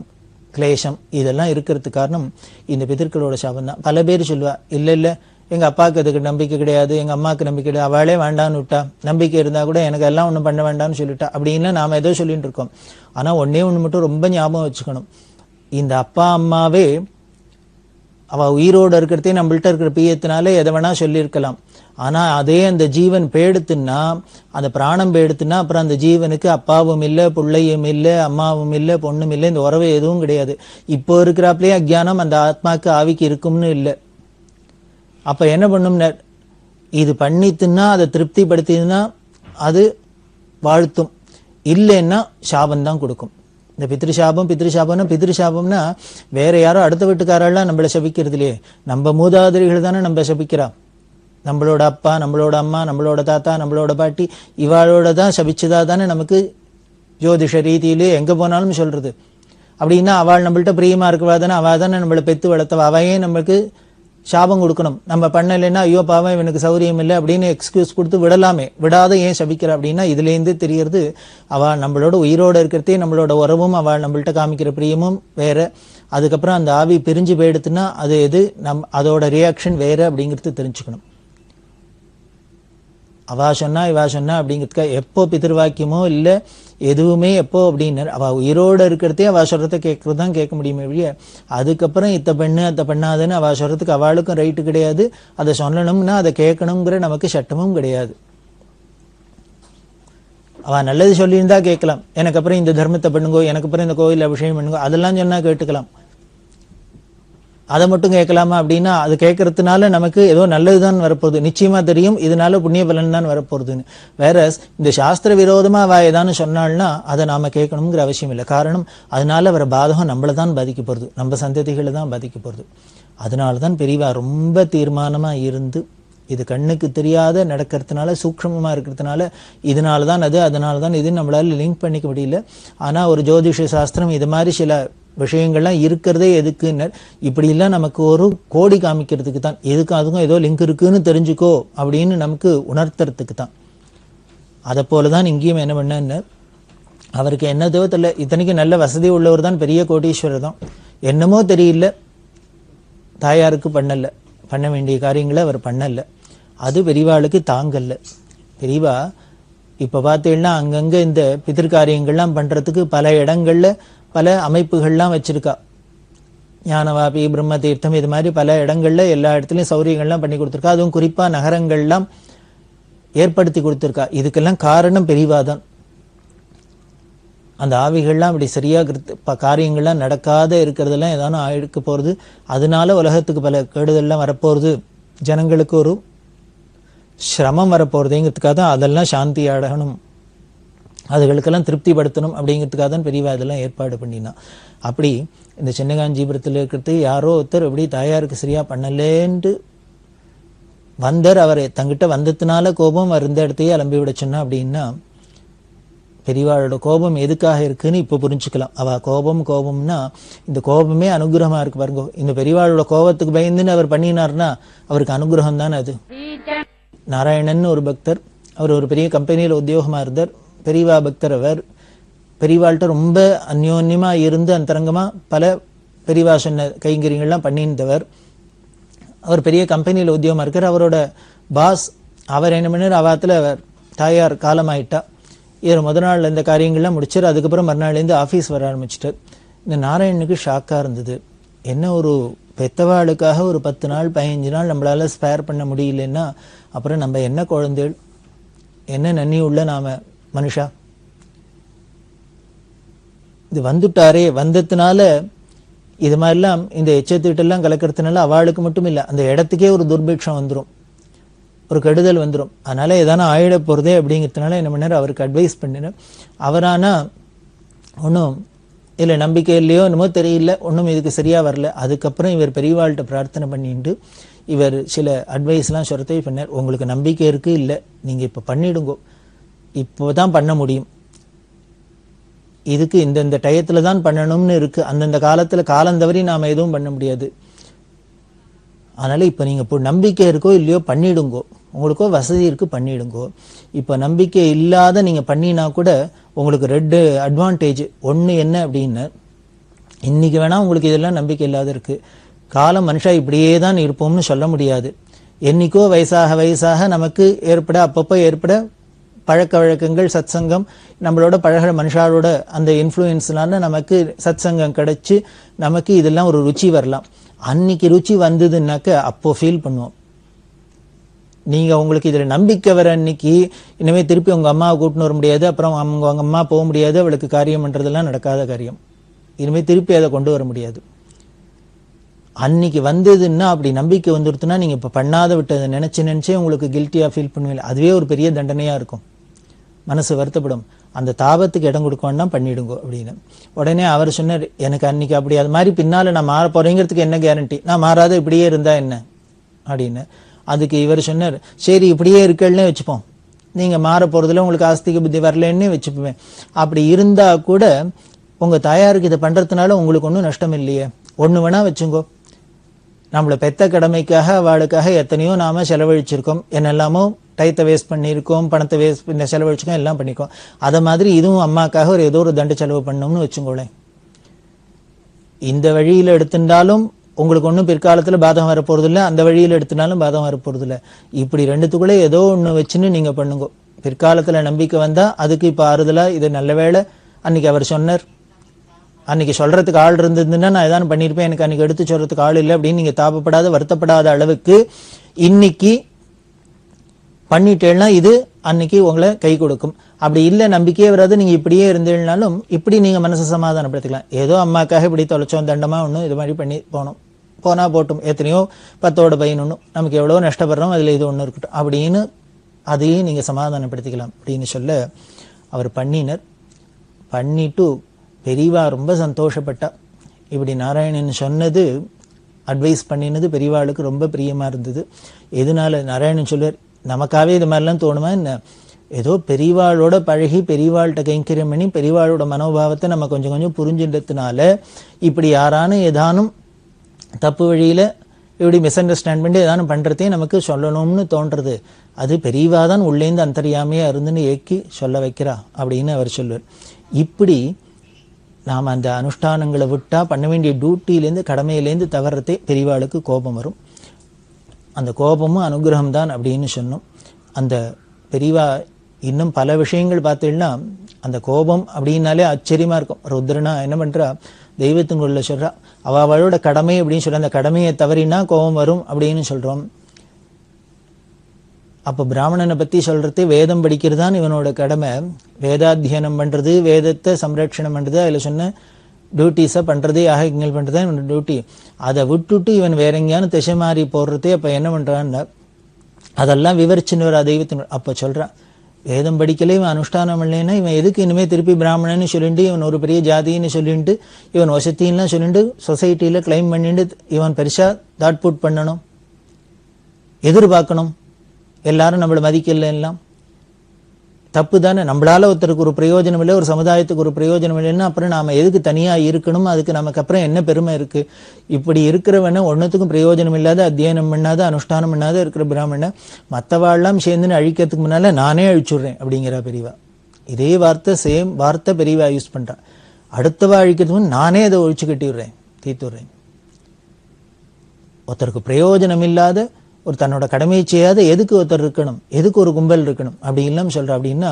கிளேசம் இதெல்லாம் இருக்கிறதுக்கு காரணம் இந்த பிதர்களோட சாபம் தான். பல பேர் சொல்லுவா, இல்ல எங்க அப்பாவுக்கு அதுக்கு நம்பிக்கை கிடையாது, எங்க அம்மாவுக்கு நம்பிக்கை கிடையாது, அவளே வேண்டான்னு விட்டா, நம்பிக்கை இருந்தா கூட எனக்கு எல்லாம் ஒன்றும் பண்ண வேண்டாம்னு சொல்லிட்டா அப்படின்னு நாம ஏதோ சொல்லிட்டு இருக்கோம். ஆனா ஒன்னே ஒண்ணு மட்டும் ரொம்ப ஞாபகம் வச்சுக்கணும். இந்த அப்பா அம்மாவே அவ உயிரோடு இருக்கிறதே நம்மள்ட்ட இருக்கிற பிரியத்தினாலே எதை வேணா சொல்லியிருக்கலாம். ஆனா அதே அந்த ஜீவன் பேடுத்துன்னா, அந்த பிராணம் பேடுத்துன்னா, அப்புறம் அந்த ஜீவனுக்கு அப்பாவும் இல்லை, பிள்ளையும் இல்லை, அம்மாவும் இல்லை, பொண்ணும் இல்லை, இந்த உறவு எதுவும் கிடையாது. இப்போ இருக்கிறாப்லயே அஜ்ஞானம் அந்த ஆத்மாக்கு ஆவிக்கு இருக்கும்னு இல்லை. அப்ப என்ன பண்ணும், இது பண்ணித்துன்னா அதை திருப்திப்படுத்தினா அது வாழ்த்தும், இல்லைன்னா சாபம் கொடுக்கும். இந்த பித்ருசாபம்னா வேற யாரோ அடுத்த வீட்டுக்காரெல்லாம் நம்மளை சபிக்கிறது இல்லையே, நம்ம மூதாதிரிகள் தானே நம்ம சபிக்கிறா. நம்மளோட அப்பா, நம்மளோட அம்மா, நம்மளோட தாத்தா, நம்மளோட பாட்டி இவாளோட தான் சபிச்சதா தானே நமக்கு ஜோதிஷ ரீதியிலே எங்க போனாலும் சொல்றது. அப்படின்னா அவள் நம்மள்ட்ட பிரியமா இருக்கவா தானே, அவ தானே நம்மளை பெத்து வளர்த்தவா, அவையே நம்மளுக்கு சாபம் கொடுக்கணும். நம்ம பண்ணலைன்னா ஐயோ பாவம் இவனுக்கு சௌரியம் இல்லை அப்படின்னு எக்ஸ்கியூஸ் கொடுத்து விடலாமே, விடாத ஏன் சபிக்கிற அப்படின்னா இதுலேருந்து தெரியறது அவள் நம்மளோட உயிரோட இருக்கிறதே நம்மளோட உறவும் அவள் நம்மள்ட்ட காமிக்கிற பிரியமும் வேற. அதுக்கப்புறம் அந்த ஆவி பிரிஞ்சு போயிடுத்துன்னா அது எது அதோட ரியாக்ஷன் வேற அப்படிங்கிறது தெரிஞ்சுக்கணும். அவா சொன்னா இவா சொன்னா அப்படிங்கிறதுக்காக எப்போ பிதிர்வாக்கியமோ இல்லை எதுவுமே எப்போ அப்படின்னு அவ உயிரோட இருக்கிறதே அவ சொல்றதை கேட்கறதுதான் கேட்க முடியுமே வழிய, அதுக்கப்புறம் இத்த பெண்ணு அத்த பெண்ணாதுன்னு அவ சொல்றதுக்கு அவளுக்கும் ரைட்டு கிடையாது. அதை சொல்லணும்னா அதை கேட்கணுங்கிற நமக்கு சட்டமும் கிடையாது. அவ நல்லது சொல்லியிருந்தா கேட்கலாம், எனக்கு அப்புறம் இந்த தர்மத்தை பண்ணுங்கோ, எனக்கு அப்புறம் இந்த கோயில் அபிஷேகம் பண்ணுங்கோ, அதெல்லாம் சொன்னா கேட்டுக்கலாம். அதை மட்டும் கேட்கலாமா அப்படின்னா அது கேட்கறதுனால நமக்கு ஏதோ நல்லதுதான் வரப்போகுது, நிச்சயமா தெரியும் இதனால புண்ணிய பலன் தான் வரப்போகுதுன்னு. வேற இந்த சாஸ்திர விரோதமா அவ ஏதானு சொன்னாள்னா அதை நாம கேட்கணுங்கிற அவசியம் இல்லை. காரணம் அதனால வர பாதகம் நம்மளை தான் பாதிக்க போறது, நம்ம சந்ததிகளை தான் பாதிக்க போறது. அதனாலதான் பெரியவா ரொம்ப தீர்மானமா இருந்து, இது கண்ணுக்கு தெரியாத நடக்கிறதுனால, சூக்ஷ்மமா இருக்கிறதுனால இதனாலதான் அது அதனாலதான் இது நம்மளால லிங்க் பண்ணிக்க முடியல. ஆனா ஒரு ஜோதிஷ சாஸ்திரம் இது மாதிரி சில விஷயங்கள்லாம் இருக்கிறதே எதுக்குன்னு, இப்படி எல்லாம் நமக்கு ஒரு கோடி காமிக்கிறதுக்கு தான், எதுக்கு அதுக்கும் ஏதோ லிங்க் இருக்குன்னு தெரிஞ்சுக்கோ அப்படின்னு நமக்கு உணர்த்துறதுக்கு தான். அதை போலதான் இங்கேயும் என்ன பண்ண, அவருக்கு என்னதோ தெரியல, இத்தனைக்கு நல்ல வசதி உள்ளவர் தான், பெரிய கோடீஸ்வரர் தான், என்னமோ தெரியல தாயாருக்கு பண்ண வேண்டிய காரியங்களை அவர் பண்ணல. அது பெரியவாளுக்கு தாங்கல்ல. பெரியவா இப்ப பார்த்தீங்கன்னா அங்கங்க இந்த பிதிர்காரியங்கள்லாம் பண்றதுக்கு பல இடங்கள்ல பல அமைப்புகள்லாம் வச்சிருக்கா. ஞானவாபி, பிரம்ம தீர்த்தம், இது மாதிரி பல இடங்கள்ல எல்லா இடத்துலயும் சௌரியங்கள்லாம் பண்ணி கொடுத்துருக்கா. அதுவும் குறிப்பா நகரங்கள்லாம் ஏற்படுத்தி கொடுத்துருக்கா. இதுக்கெல்லாம் காரணம் பெரியவாதான். அந்த ஆவிகள்லாம் அப்படி சரியா காரியங்கள்லாம் நடக்காத இருக்கிறதெல்லாம் ஏதானும் ஆயிடுக்க போறது, அதனால உலகத்துக்கு பல கேடுதல்லாம் வரப்போறது, ஜனங்களுக்கு ஒரு சிரமம் வரப்போறதுங்கிறதுக்காக தான் அதெல்லாம் சாந்தி அடையணும், அதுகளுக்கெல்லாம் திருப்திப்படுத்தணும் அப்படிங்கிறதுக்காக தான் பெரியவா இதெல்லாம் ஏற்பாடு பண்ணினா. அப்படி இந்த சின்னகாஞ்சிபுரத்தில் இருக்கிறது யாரோ ஒருத்தர் எப்படி தாயாருக்கு சரியா பண்ணலேன்ட்டு வந்தார். அவர் தங்கிட்ட வந்ததுனால கோபம் இருந்த இடத்தையே அலம்பி விட சொன்னா அப்படின்னா, பெரியவாளோட கோபம் எதுக்காக இருக்குன்னு இப்ப புரிஞ்சுக்கலாம். அவ கோபம்னா இந்த கோபமே அனுகிரகமா இருக்கு பாருங்க. இந்த பெரியவாளோட கோபத்துக்கு பயந்துன்னு அவர் பண்ணினார்னா அவருக்கு அனுகிரகம் தானே அது. நாராயணன் ஒரு பக்தர், அவர் ஒரு பெரிய கம்பெனியில உத்தியோகமா இருந்தார், பெரியவா பக்தர். அவர் பெரியவாள்கிட்ட ரொம்ப அந்யோன்யமா இருந்து அந்தரங்கமா பல பெரியவா சொன்ன கைங்கரியங்கள்லாம் பண்ணியிருந்தவர். அவர் பெரிய கம்பெனியில உத்தியோகமா இருக்கார். அவரோட பாஸ் அவர் என்ன பண்ணார், அவாத்துல அவர் தாயார் காலமாயிட்டா. இவர் முதல் நாள் இந்த காரியங்கள்லாம் முடிச்சார். அதுக்கப்புறம் மறுநாள்லேருந்து ஆஃபீஸ் வர ஆரம்பிச்சிட்டார். இந்த நாராயணனுக்கு ஷாக்கா இருந்தது. என்ன ஒரு பெத்தவாளுக்காக ஒரு 10 நாள் 15 நாள் நம்மளால ஸ்பேர் பண்ண முடியலன்னா அப்புறம் நம்ம என்ன குழந்தைகள், என்ன நன்னி உள்ள நாம மனுஷா. இது வந்துட்டாரே, வந்ததுனால இது மாதிரிலாம் இந்த எச்சத்திட்டெல்லாம் கலக்கிறதுனால அவளுக்கு மட்டும் இல்லை, அந்த இடத்துக்கே ஒரு துர்பிக்ஷம் வந்துடும், ஒரு கெடுதல் வந்துடும். அதனால எதானா ஆயிட போறதே அப்படிங்கிறதுனால என்ன பண்ணார், அவருக்கு அட்வைஸ் பண்ணினார். அவரானா ஒன்றும் இல்லை, நம்பிக்கை இல்லையோ என்னமோ தெரியல, ஒன்றும் இதுக்கு சரியா வரல. அதுக்கப்புறம் இவர் பெரியவாள்கிட்ட பிரார்த்தனை பண்ணிட்டு இவர் சில அட்வைஸ்லாம் சொல்றதை பண்ணார். உங்களுக்கு நம்பிக்கை இருக்கு, இல்லை நீங்க இப்ப பண்ணிடுங்கோ, இப்போதான் பண்ண முடியும், இதுக்கு இந்த டயத்துல தான் பண்ணணும்னு இருக்கு. அந்தந்த காலத்துல காலம் தவறி நாம எதுவும் பண்ண முடியாது. அதனால இப்ப நீங்க இப்போ நம்பிக்கை இருக்கோ இல்லையோ பண்ணிடுங்கோ, உங்களுக்கோ வசதி இருக்கு பண்ணிடுங்கோ. இப்ப நம்பிக்கை இல்லாத நீங்க பண்ணினா கூட உங்களுக்கு 2 அட்வான்டேஜ். ஒன்னு என்ன அப்படின்னு, இன்னைக்கு வேணா உங்களுக்கு இதெல்லாம் நம்பிக்கை இல்லாத இருக்கு, காலம் மனுஷா இப்படியே தான் இருப்போம்னு சொல்ல முடியாது. என்னைக்கோ வயசாக வயசாக நமக்கு அப்பப்போ ஏற்பட பழக்க வழக்கங்கள், சத் சங்கம், நம்மளோட பழகிற மனுஷாரோட அந்த இன்ஃப்ளூயன்ஸ்னால நமக்கு சத் சங்கம் கிடைச்சு நமக்கு இதெல்லாம் ஒரு ருச்சி வரலாம். அன்னைக்கு ருச்சி வந்ததுன்னாக்க அப்போ ஃபீல் பண்ணுவோம். நீங்க உங்களுக்கு இதுல நம்பிக்கை வர அன்னைக்கு இனிமே திருப்பி உங்க அம்மாவை கூட்டின்னு வர முடியாது, அப்புறம் உங்க அம்மா போக முடியாது, அவளுக்கு காரியம் பண்றதெல்லாம் நடக்காத காரியம். இனிமே திருப்பி அதை கொண்டு வர முடியாது. அன்னைக்கு வந்ததுன்னா அப்படி நம்பிக்கை வந்துடுத்துனா நீங்க இப்ப பண்ணாத விட்டதை நினைச்சே உங்களுக்கு கில்ட்டியா ஃபீல் பண்ணுவீங்க. அதுவே ஒரு பெரிய தண்டனையா இருக்கும், மனசு வருத்தப்படும். அந்த தாபத்துக்கு இடம் கொடுக்கணும்னா பண்ணிடுங்க அப்படின்னு. உடனே அவர் சொன்னார், எனக்கு அன்னைக்கு அப்படி அது மாதிரி பின்னால நான் மாற போறேங்கிறதுக்கு என்ன கேரண்டி, நான் மாறாத இப்படியே இருந்தா என்ன அப்படின்னு. அதுக்கு இவர் சொன்னார், சரி இப்படியே இருக்கல்னே வச்சுப்போம், நீங்க மாற போறதுல உங்களுக்கு ஆஸ்திக புத்தி வரலன்னு வச்சுப்போமே. அப்படி இருந்தா கூட உங்க தாயாருக்கு இதை பண்றதுனால உங்களுக்கு ஒன்றும் நஷ்டம் இல்லையே. ஒண்ணு வேணா வச்சுங்கோ, நம்மளை பெத்த கடமைக்காக அவளுக்காக எத்தனையோ நாம செலவழிச்சிருக்கோம், என்னெல்லாமோ டயத்தை வேஸ்ட் பண்ணியிருக்கோம், பணத்தை வேஸ்ட் செலவழிச்சிருக்கோம், எல்லாம் பண்ணிக்கோம். அதை மாதிரி இதுவும் அம்மாக்காக ஏதோ ஒரு தண்டு செலவு பண்ணோம்னு வச்சுக்கோங்களேன். இந்த வழியில எடுத்துட்டாலும் உங்களுக்கு ஒன்றும் பிற்காலத்துல பாதகம் வரப்போறது இல்லை, அந்த வழியில எடுத்துனாலும் பாதகம் வரப்போறது இல்லை. இப்படி ரெண்டுத்துக்குள்ளே ஏதோ ஒண்ணு வச்சுன்னு நீங்க பண்ணுங்க. பிற்காலத்துல நம்பிக்கை வந்தா அதுக்கு இப்ப ஆறுதலா இது நல்ல வேளை அன்னைக்கு அவர் சொன்னார், அன்னைக்கு சொல்றதுக்கு ஆள் இருந்ததுன்னா நான் ஏதாவது பண்ணிருப்பேன், எனக்கு அன்னைக்கு எடுத்து சொல்றதுக்கு ஆள் இல்லை அப்படின்னு நீங்க தாபப்படாத வருத்தப்படாத அளவுக்கு இன்னைக்கு பண்ணிட்டேன்னா இது அன்னைக்கு உங்களை கை கொடுக்கும். அப்படி இல்லை நம்பிக்கையே வராது, நீங்க இப்படியே இருந்தேன்னாலும் இப்படி நீங்க மனசை சமாதானப்படுத்திக்கலாம். ஏதோ அம்மாக்காக இப்படி தொலைச்சோம் தண்டமா ஒன்றும் இது மாதிரி பண்ணி போனா போட்டும், எத்தனையோ 10ஓட 11 நமக்கு எவ்வளவோ நஷ்டப்படுறோம், அதுல இது ஒண்ணு இருக்கட்டும் அப்படின்னு அதையும் நீங்க சமாதானப்படுத்திக்கலாம் அப்படின்னு சொல்ல அவர் பண்ணிட்டு பெரியவா ரொம்ப சந்தோஷப்பட்டா. இப்படி நாராயணன் சொன்னது, அட்வைஸ் பண்ணினது பெரியவாளுக்கு ரொம்ப பிரியமா இருந்தது. எதனால நாராயணன் சொல்வார், நமக்காவே இது மாதிரிலாம் தோணுமா என்ன, ஏதோ பெரியவாளோட பழகி பெரியவாள்கிட்ட கைங்கரியம் பண்ணி பெரியவாளோட மனோபாவத்தை நம்ம கொஞ்சம் கொஞ்சம் புரிஞ்சுன்றதுனால இப்படி யாரானும் ஏதானும் தப்பு வழியில இப்படி மிஸ் அண்டர்ஸ்டாண்ட் பண்ணி ஏதானும் பண்றதையும் நமக்கு சொல்லணும்னு தோன்றது. அது பெரியவாதான் உள்ளேந்து அந்தரியாமையா இருந்துன்னு ஏக்கி சொல்ல வைக்கிறா அப்படின்னு அவர் சொல்வார். இப்படி நாம் அந்த அனுஷ்டானங்களை விட்டா பண்ண வேண்டிய டியூட்டியிலேருந்து கடமையிலேருந்து தவறதே பெரியவாளுக்கு கோபம் வரும். அந்த கோபமும் அனுகிரகம் தான் அப்படின்னு சொன்னோம். அந்த பெரியவா இன்னும் பல விஷயங்கள் பார்த்தீங்கன்னா அந்த கோபம் அப்படின்னாலே ஆச்சரியமா இருக்கும். ருத்ரனா என்ன பண்றா, தெய்வத்தினுள்ள சொல்றா, அவளோட கடமை அப்படின்னு சொல்ற, அந்த கடமையை தவறினா கோபம் வரும் அப்படின்னு சொல்றோம். அப்ப பிராமணனை பத்தி சொல்றதே வேதம் படிக்கிறதான் இவனோட கடமை, வேதாத்தியனம் பண்றது, வேதத்தை சம்ரட்சணம் பண்றது, அதுல சொன்ன டியூட்டிஸை பண்றது, யாகங்கள் பண்றதா இவனோட டியூட்டி. அதை விட்டுட்டு இவன் வேற எங்கேயானு திசை மாறி போடுறதே. அப்ப என்ன பண்றான்னு அதெல்லாம் விவரிச்சுன்னு வர தெய்வத்தின். அப்ப சொல்றான், வேதம் படிக்கல, இவன் அனுஷ்டானம் இல்லைன்னா இவன் எதுக்கு இனிமே திருப்பி பிராமணன்னு சொல்லிட்டு இவன் ஒரு பெரிய ஜாதின்னு சொல்லிட்டு இவன் வசத்தின்லாம் சொல்லிட்டு சொசைட்டியில கிளைம் பண்ணிட்டு இவன் பெருசா தாட் புட் பண்ணணும், எதிர்பார்க்கணும் எல்லாரும் நம்மளை மதிக்கல, எல்லாம் தப்பு தானே. நம்மளால ஒருத்தருக்கு ஒரு பிரயோஜனம் இல்லை, ஒரு சமுதாயத்துக்கு ஒரு பிரயோஜனம் இல்லைன்னா அப்புறம் நாம எதுக்கு தனியா இருக்கணும், அதுக்கு நமக்கு அப்புறம் என்ன பெருமை இருக்கு. இப்படி இருக்கிறவன ஒன்னுத்துக்கும் பிரயோஜனம் இல்லாத, அத்தியனம் பண்ணாத, அனுஷ்டானம் பண்ணாத இருக்கிற பிராமணன் மற்றவாழ்லாம் சேர்ந்துன்னு அழிக்கிறதுக்கு முன்னால நானே அழிச்சுடுறேன் அப்படிங்கிற பெரியவா. இதே வார்த்தை சேம் வார்த்தை பெரியவா யூஸ் பண்றான். அடுத்தவா அழிக்கிறதுக்கு நானே அதை ஒழிச்சு கட்டிடுறேன், தீர்த்துடுறேன். ஒருத்தருக்கு பிரயோஜனம் இல்லாத, ஒரு தன்னோட கடமையை செய்யாத எதுக்கு ஒருத்தர் இருக்கணும், எதுக்கு ஒரு கும்பல் இருக்கணும் அப்படின்லாம் சொல்ற. அப்படின்னா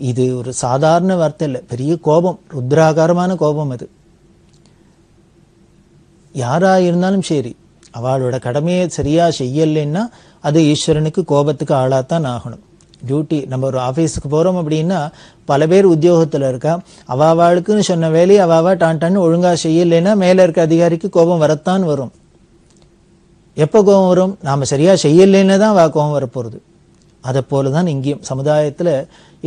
இது ஒரு சாதாரண வார்த்தை இல்லை, பெரிய கோபம், ருத்ராகாரமான கோபம். அது யாரா இருந்தாலும் சரி அவளோட கடமையை சரியா செய்யலைன்னா அது ஈஸ்வரனுக்கு கோபத்துக்கு ஆளாத்தான் ஆகணும். டியூட்டி, நம்ம ஒரு ஆஃபீஸுக்கு போறோம் அப்படின்னா பல பேர் உத்தியோகத்துல இருக்கா, அவாவாளுக்குன்னு சொன்ன வேலையை அவாவா டான்னு ஒழுங்கா செய்யலைன்னா மேல இருக்க அதிகாரிக்கு கோபம் வரத்தான் வரும். எப்போ கோபம் வரும், நாம சரியா செய்யலைன்னு தான் கோபம் வரப்போறது. அதை போலதான் இங்கேயும் சமுதாயத்துல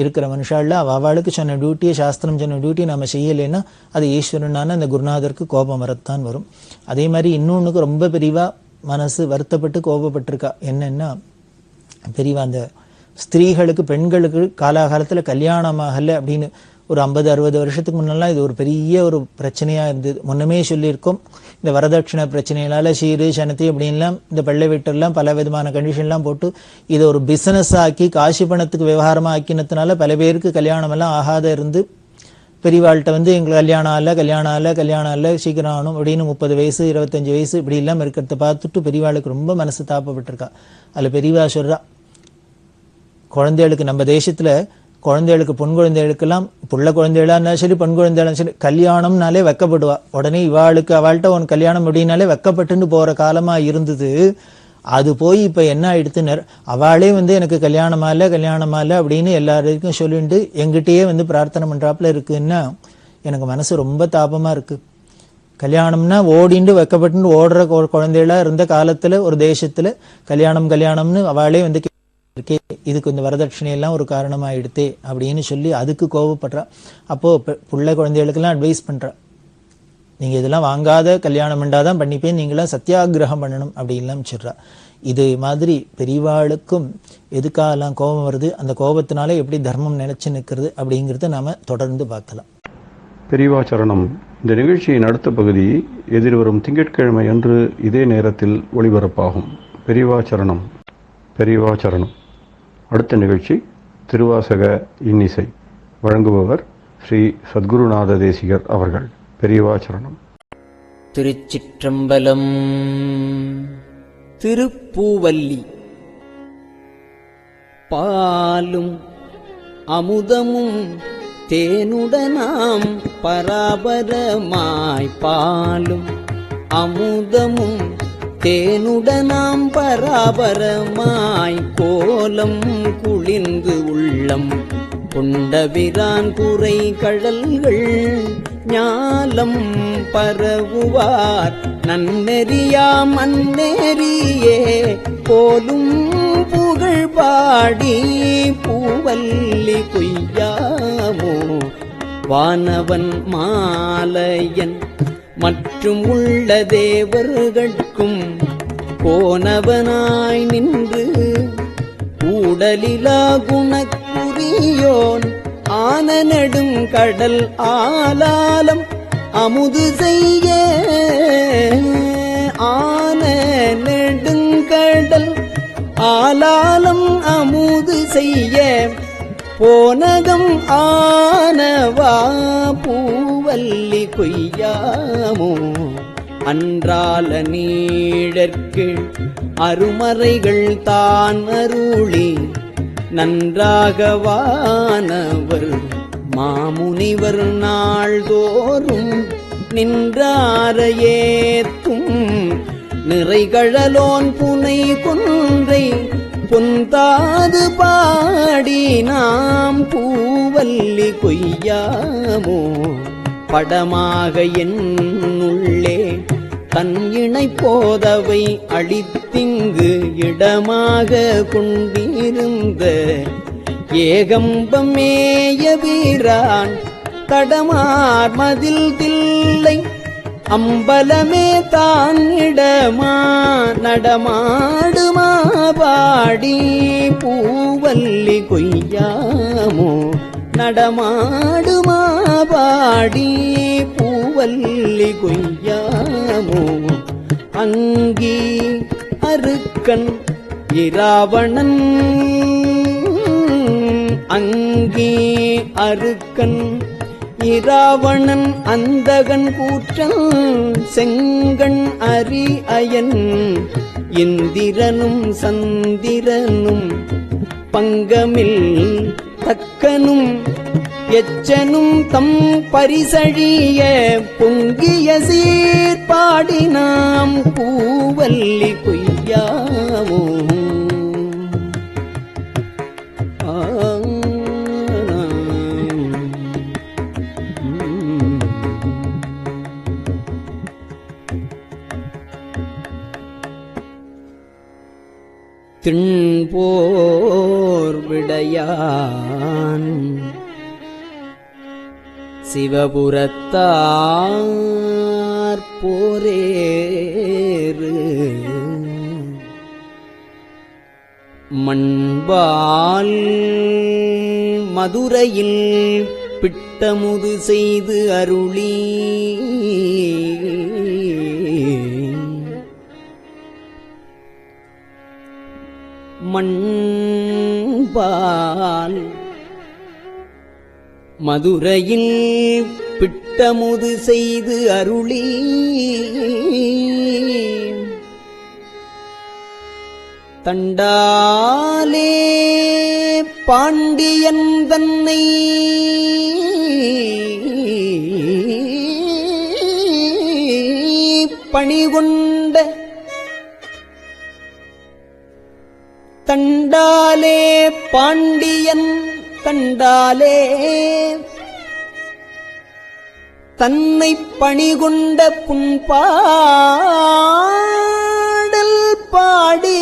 இருக்கிற மனுஷால அவளுக்கு சொன்ன டியூட்டியை, சாஸ்திரம் சொன்ன டியூட்டி நாம செய்யலைன்னா அது ஈஸ்வரனான அந்த குருநாதருக்கு கோபம் வரத்தான் வரும். அதே மாதிரி இன்னொன்னுக்கு ரொம்ப பெரியவா மனசு வருத்தப்பட்டு கோபப்பட்டிருக்கா. என்னன்னா பெரியவா அந்த ஸ்திரீகளுக்கு, பெண்களுக்கு காலாகாலத்துல கல்யாணம் ஆகல அப்படின்னு ஒரு 50-60 வருஷத்துக்கு முன்னெல்லாம் இது ஒரு பெரிய ஒரு பிரச்சனையா இருந்தது. முன்னமே சொல்லியிருக்கோம், இந்த வரதட்சணை பிரச்சனைகளால சீரு சனத்தி அப்படின்லாம் இந்த பள்ளை வீட்டெல்லாம் பல விதமான கண்டிஷன்லாம் போட்டு இதை ஒரு பிசினஸ் ஆக்கி காசு பணத்துக்கு விவகாரமா ஆக்கினதுனால பல பேருக்கு கல்யாணம் எல்லாம் ஆகாத இருந்து பெரியவாள்கிட்ட எங்களுக்கு கல்யாணம் ஆகல சீக்கிரம் ஆகணும் அப்படின்னு 30 வயசு 25 வயசு இப்படி எல்லாம் இருக்கிறத பார்த்துட்டு பெரியவாளுக்கு ரொம்ப மனசு தாப்பப்பட்டிருக்கா. அதுல பெரியவா சொல்றா, குழந்தைகளுக்கு நம்ம தேசத்துல குழந்தைகளுக்கு பொன் குழந்தைகளுக்கெல்லாம் புள்ள குழந்தைகளா இருந்தாலும் சரி பெண் குழந்தைகளும் சரி கல்யாணம்னாலே வெக்கப்படுவா. உடனே அவள்கிட்ட உன் கல்யாணம் அப்படின்னாலே வெக்கப்பட்டுன்னு போற காலமா இருந்தது. அது போய் இப்ப என்ன ஆயிடுத்துன்னு அவளே எனக்கு கல்யாணமா இல்ல அப்படின்னு எல்லாருக்கும் சொல்லிட்டு எங்கிட்டயே பிரார்த்தனை பண்றாப்புல இருக்குன்னா எனக்கு மனசு ரொம்ப தாபமா இருக்கு. கல்யாணம்னா ஓடிண்டு வெக்கப்பட்டு ஓடுற குழந்தைகளா இருந்த காலத்துல ஒரு தேசத்துல கல்யாணம்னு அவளே இருக்கே, இதுக்கு இந்த வரதட்சணை எல்லாம் ஒரு காரணமாயிடுத்தே அப்படின்னு சொல்லி அதுக்கு கோபப்படுறா. அப்போ புள்ள குழந்தைகளுக்கெல்லாம் அட்வைஸ் பண்றா, நீங்க இதெல்லாம் வாங்காத கல்யாணம் பண்ணாதான் பண்ணிப்பேன், நீங்களாம் சத்தியாகிரகம் பண்ணணும் அப்படின்லாம் சொல்றா. இது மாதிரி பெரியவாளுக்கும் எதுக்காகலாம் கோபம் வருது, அந்த கோபத்தினால எப்படி தர்மம் நினைச்சு நிற்கிறது அப்படிங்கிறத நாம தொடர்ந்து பார்க்கலாம். பெரியவாச்சரணம். இந்த நிகழ்ச்சியின் அடுத்த பகுதி எதிர்வரும் திங்கட்கிழமை அன்று இதே நேரத்தில் ஒளிபரப்பாகும். பெரியவாச்சரணம். அடுத்த நிகழ்ச்சி திருவாசக இன்னிசை. வழங்குபவர் ஸ்ரீ சத்குருநாத தேசிகர் அவர்கள். பெரியவாச்சரணம். திருச்சிற்றம்பலம். திருப்பூவல்லி. பாலும் அமுதமும் தேனுடனாம் பராபரமாய், பாலும் அமுதமும் தேனுடனாம் பராபரமாய், கோலம் குளிர்ந்து உள்ளம் கொண்டபிரான் குறை கடல்கள் ஞாலம் பரவுவார் நன்னெறியாம் அந்நெறியே போலும் புகழ் பாடி பூவல்லி கொய்யாமோ வானவன் மாலையன் மற்றும் உள்ள தேவர்கட்கும் போனவனாய் நின்று கூடலிலா குணக்குரியோன் ஆன நெடுங்கடல் ஆலாலம் அமுது செய்ய, ஆன நெடுங்கடல் ஆலாலம் அமுது செய்ய போனகம் ஆனவா பூவல்லி கொய்யாமோ அன்றால நீழற்கு அருமறைகள் தான் அருளி நன்றாகவானவர் மாமுனிவர் நாள்தோறும் நின்றாரையேத்தும் நிறைகழலோன் புனை கொன்றை பொந்தாது பாடி நாம் பூவல்லி கொய்யாமோ படமாக என்னுள்ளே தன் இணை போதவை அளித்திங்கு இடமாக கொண்டிருந்த ஏகம்பமேய வீரான் தடமார் மதில் தில்லை அம்பலமே தான் இடமா நடமாடுமா பாடி பூவல்லி கொய்யாமோ நடமாடுமா பாடி பூவல்லி கொய்யாமோ அங்கி அருக்கன் இராவணன் அங்கி அருக்கன் இராவணன் அந்தகன் கூற்றன் செங்கண் அரி அயன் இந்திரனும் சந்திரனும் பங்கமில் தக்கனும் எச்சனும் தம் பரிசழிய பொங்கிய சீர்பாடி நாம் பூவல்லி கொய்யாவோ திண்போர் விடையான் சிவபுரத்தார் போரேறு மண்பால் மதுரையில் பிட்டமுது செய்து அருளி மண்பால் மதுரையில் பிட்டமுது செய்து அருளி தண்டாலே பாண்டியன் தன்னை பணிகொண்ட தண்டாலே பாண்டியன் தண்டாலே தன்னை பணிகொண்ட புண்பாடல் பாடி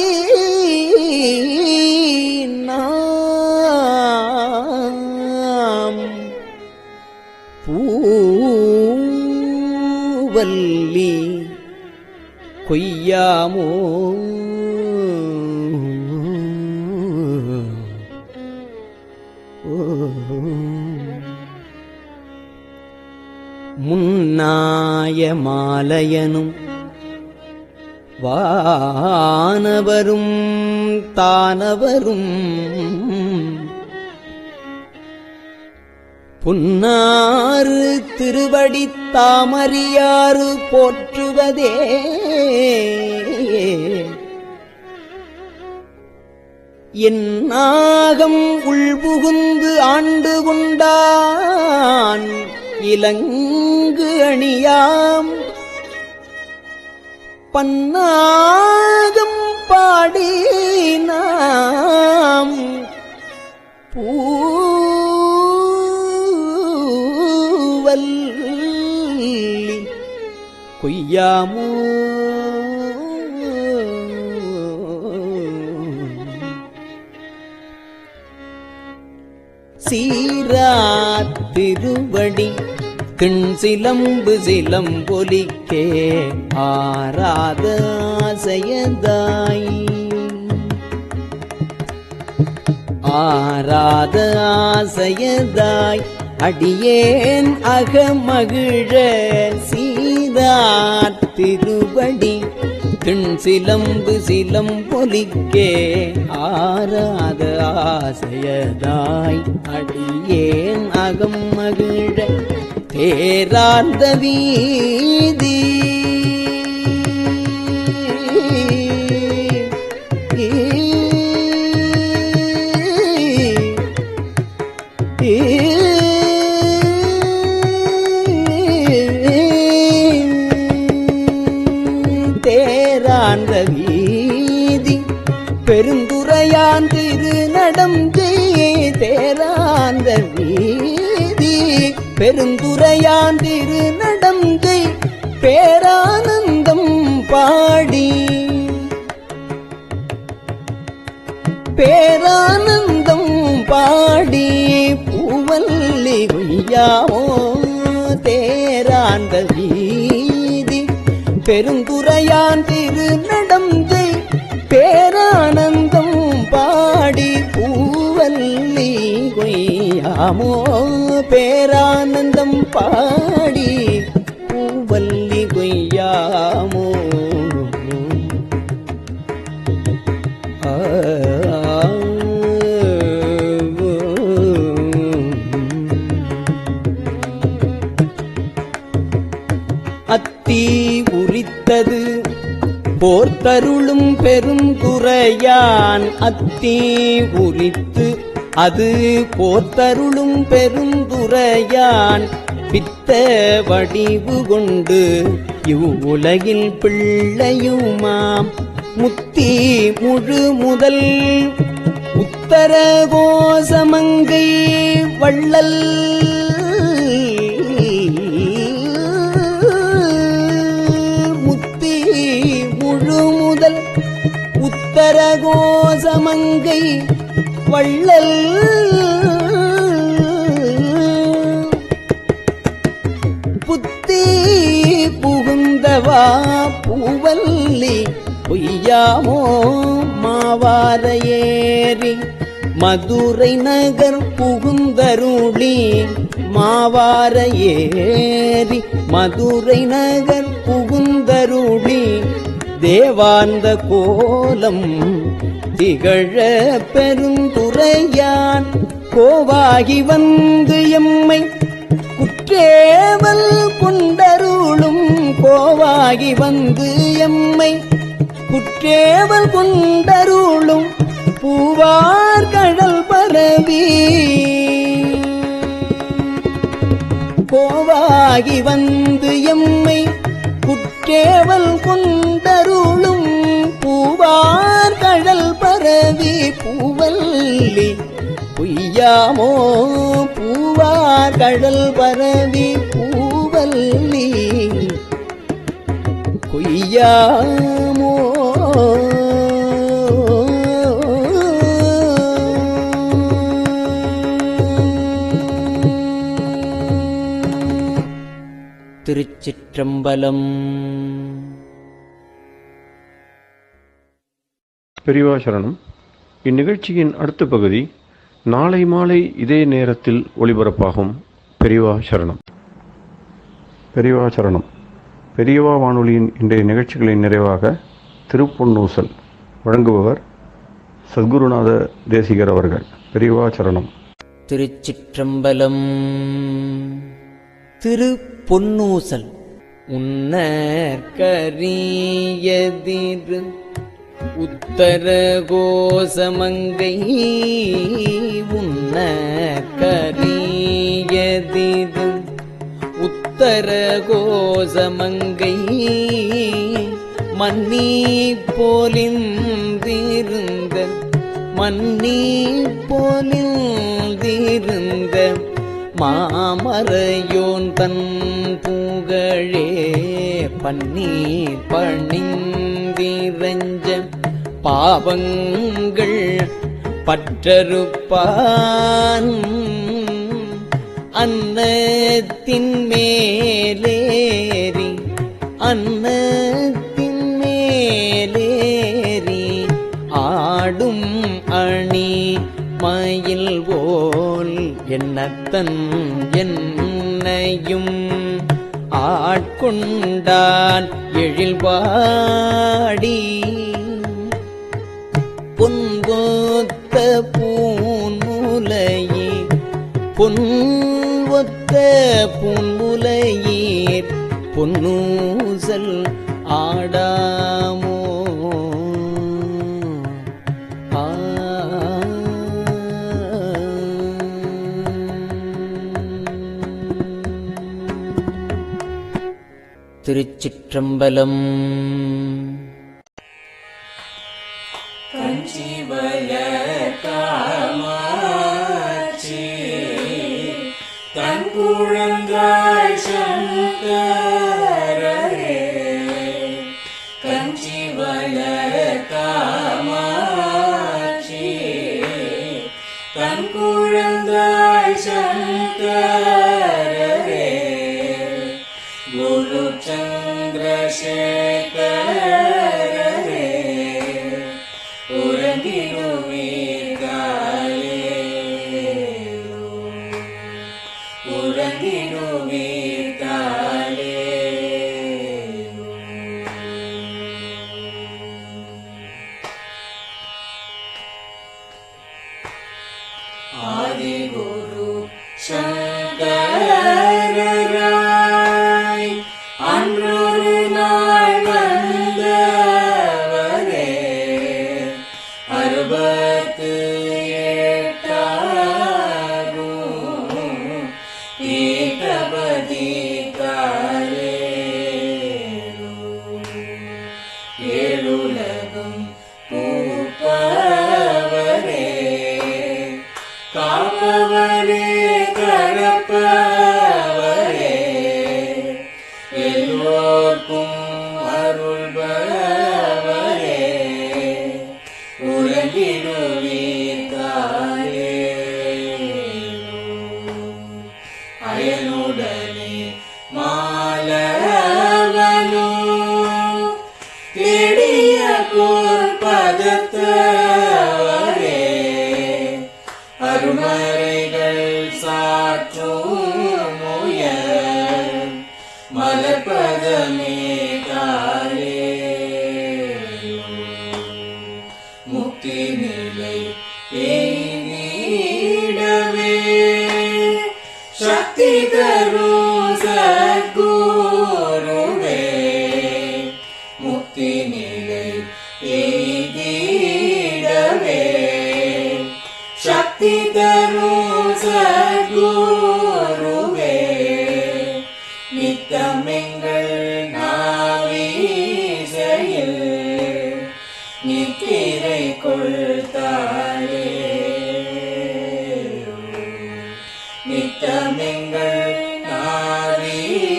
நாம் பூவல்லி கொய்யாமோ முன்னாய மாலையனும் வானவரும் தானவரும் புன்னாறு திருவடி தாமறியாறு போற்றுவதே என் நாகம் உள்புகுந்து ஆண்டு கொண்டான் இலங்கு அணியாம் பன்னாகம் பாடி நாம் பூவல்லி கொய்யாமோ சீராத் திருவடி திண் சிலம்பு சிலம்பொலிக்கே ஆராத ஆசையதாய் ஆராத ஆசையதாய் அடியேன் அகமகிழ சீராத் திருவடி திண் சிலம்பு சிலம்பொலிக்கே ஆராத ஆசையதாய் அடியேன் அகம் மகிழ தேரார்ந்த வீதி தேரார்ந்த வீதி பெருந்துரையான் திருநடம் தேரார்ந்த வீதி பெருந்துரையான் திருநடங்கை பேரானந்தம் பாடி பேரானந்தம் பாடி பூவல்லி கொய்யாமோ தேராந்த வீதி பெருந்துரையான் திருநடங்கை பேரானந்தம் பாடி பூவல்லி கொய்யாமோ பேரானந்தம் பாடி பூவல்லி கொய்யாமோ அத்தி உரித்தது போர்த்தருளும் பெருந்துரையான் அத்தி உரித்து அது போர்த்தருளும் பெருந்துரையான் பித்த வடிவு கொண்டு இவ்வுலகில் பிள்ளையுமாம் முத்தி முழு முதல் உத்தர கோசமங்கை வள்ளல் முத்தி முழு முதல் உத்தர கோசமங்கை வள்ளல் புத்தி புகுந்தவா பூவல்லி பொய்யாமோ மாவார ஏறி மதுரை நகர் புகுந்தருளி மாவார ஏறி மதுரை நகர் புகுந்தருளி தேவார்ந்த கோலம் திகழ பெருந்துரையான் கோவாகி வந்து எம்மை குற்றேவல் கொண்டருளும் கோவாகி வந்து எம்மை குற்றேவல் கொண்டருளும் பூவார் கடல் பரவி கோவாகி வந்து எம்மை குற்றேவல் கொண்டருளும் பூவார் கடல் பரவி பூவல்லி பொய்யாமோ பூவார் கடல் பரவி பூவல்லி பொய்யாமோ திருச்சிற்றம்பலம். பெரியவா சரணம். இந்நிகழ்ச்சியின் அடுத்த பகுதி நாளை மாலை இதே நேரத்தில் ஒளிபரப்பாகும். பெரியவா சரணம். பெரியவா சரணம். பெரியவா வானொலியின் இன்றைய நிகழ்ச்சிகளின் நிறைவாக திருப்பொன்னூசல் வழங்குபவர் சத்குருநாத தேசிகர் அவர்கள். பெரியவா சரணம். திருச்சிற்றம்பலம். திருப்பொன்னூசல். உன்னற்கரியதிரு உத்தர கோசமங்கை உன்னற்கரியதிரு உத்தர கோசமங்கை மன்னி போலிந்திருந்த மன்னி போலிந்திருந்த மாமரையோன் தன் புகழே பன்னி பணிந்திரஞ்ச பாவங்கள் பற்றறுப்பான் அன்னத்தின் மேலேறி அன்னத்தின் மேலேறி ஆடும் அணி மயில் போல் என்னத்தன் என்னையும் ஆட்கொண்டான் எழில்வாடி பொன்கொத்த பூன்முலையே பொன்வொத்த பூன்முலையீர் பொன்னூசல் ஆடாமோ திருச்சிற்றம்பலம். காமாட்சி தன் குழந்தாய் சங்கரரே கஞ்சிவல காமாட்சி தன் குழந்தாய் சங்கரரே குரு சந்திரசேகரரே ஆதிகுரு சங்கரராய் அன்றொரு நாள் வந்தவரே அருப மலர்பதமே தாயே முக்தி நிலை எய்திடவே சக்தி தரும் சத்குருவே முக்தி நிலை எய்திடவே சக்தி தரும் சத்குருவே நித்தமெங்கள் நாவீசையில் நித்திரை கொள்தாயே நித்தமெங்கள் நாவீசையில்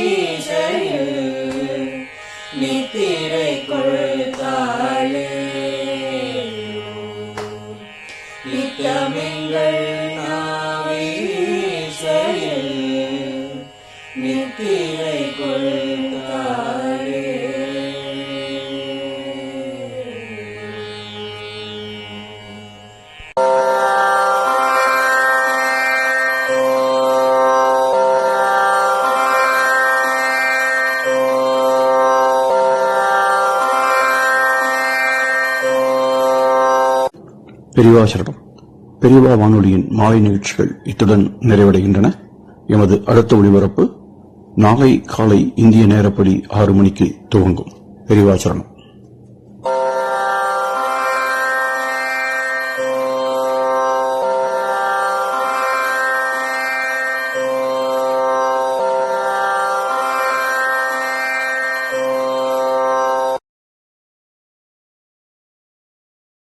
நித்திரை கொள்தாயே நித்தமெங்கள் நாவீசையில் நித்திரை கொள்தாயே பெரியவா சரணம். பெரியவா வானொலியின் மாலை நிகழ்ச்சிகள் இத்துடன் நிறைவடைகின்றன. எமது அடுத்த ஒளிபரப்பு நாளை காலை இந்திய நேரப்படி 6 மணிக்கு துவங்கும். பெரியவா சரணம்.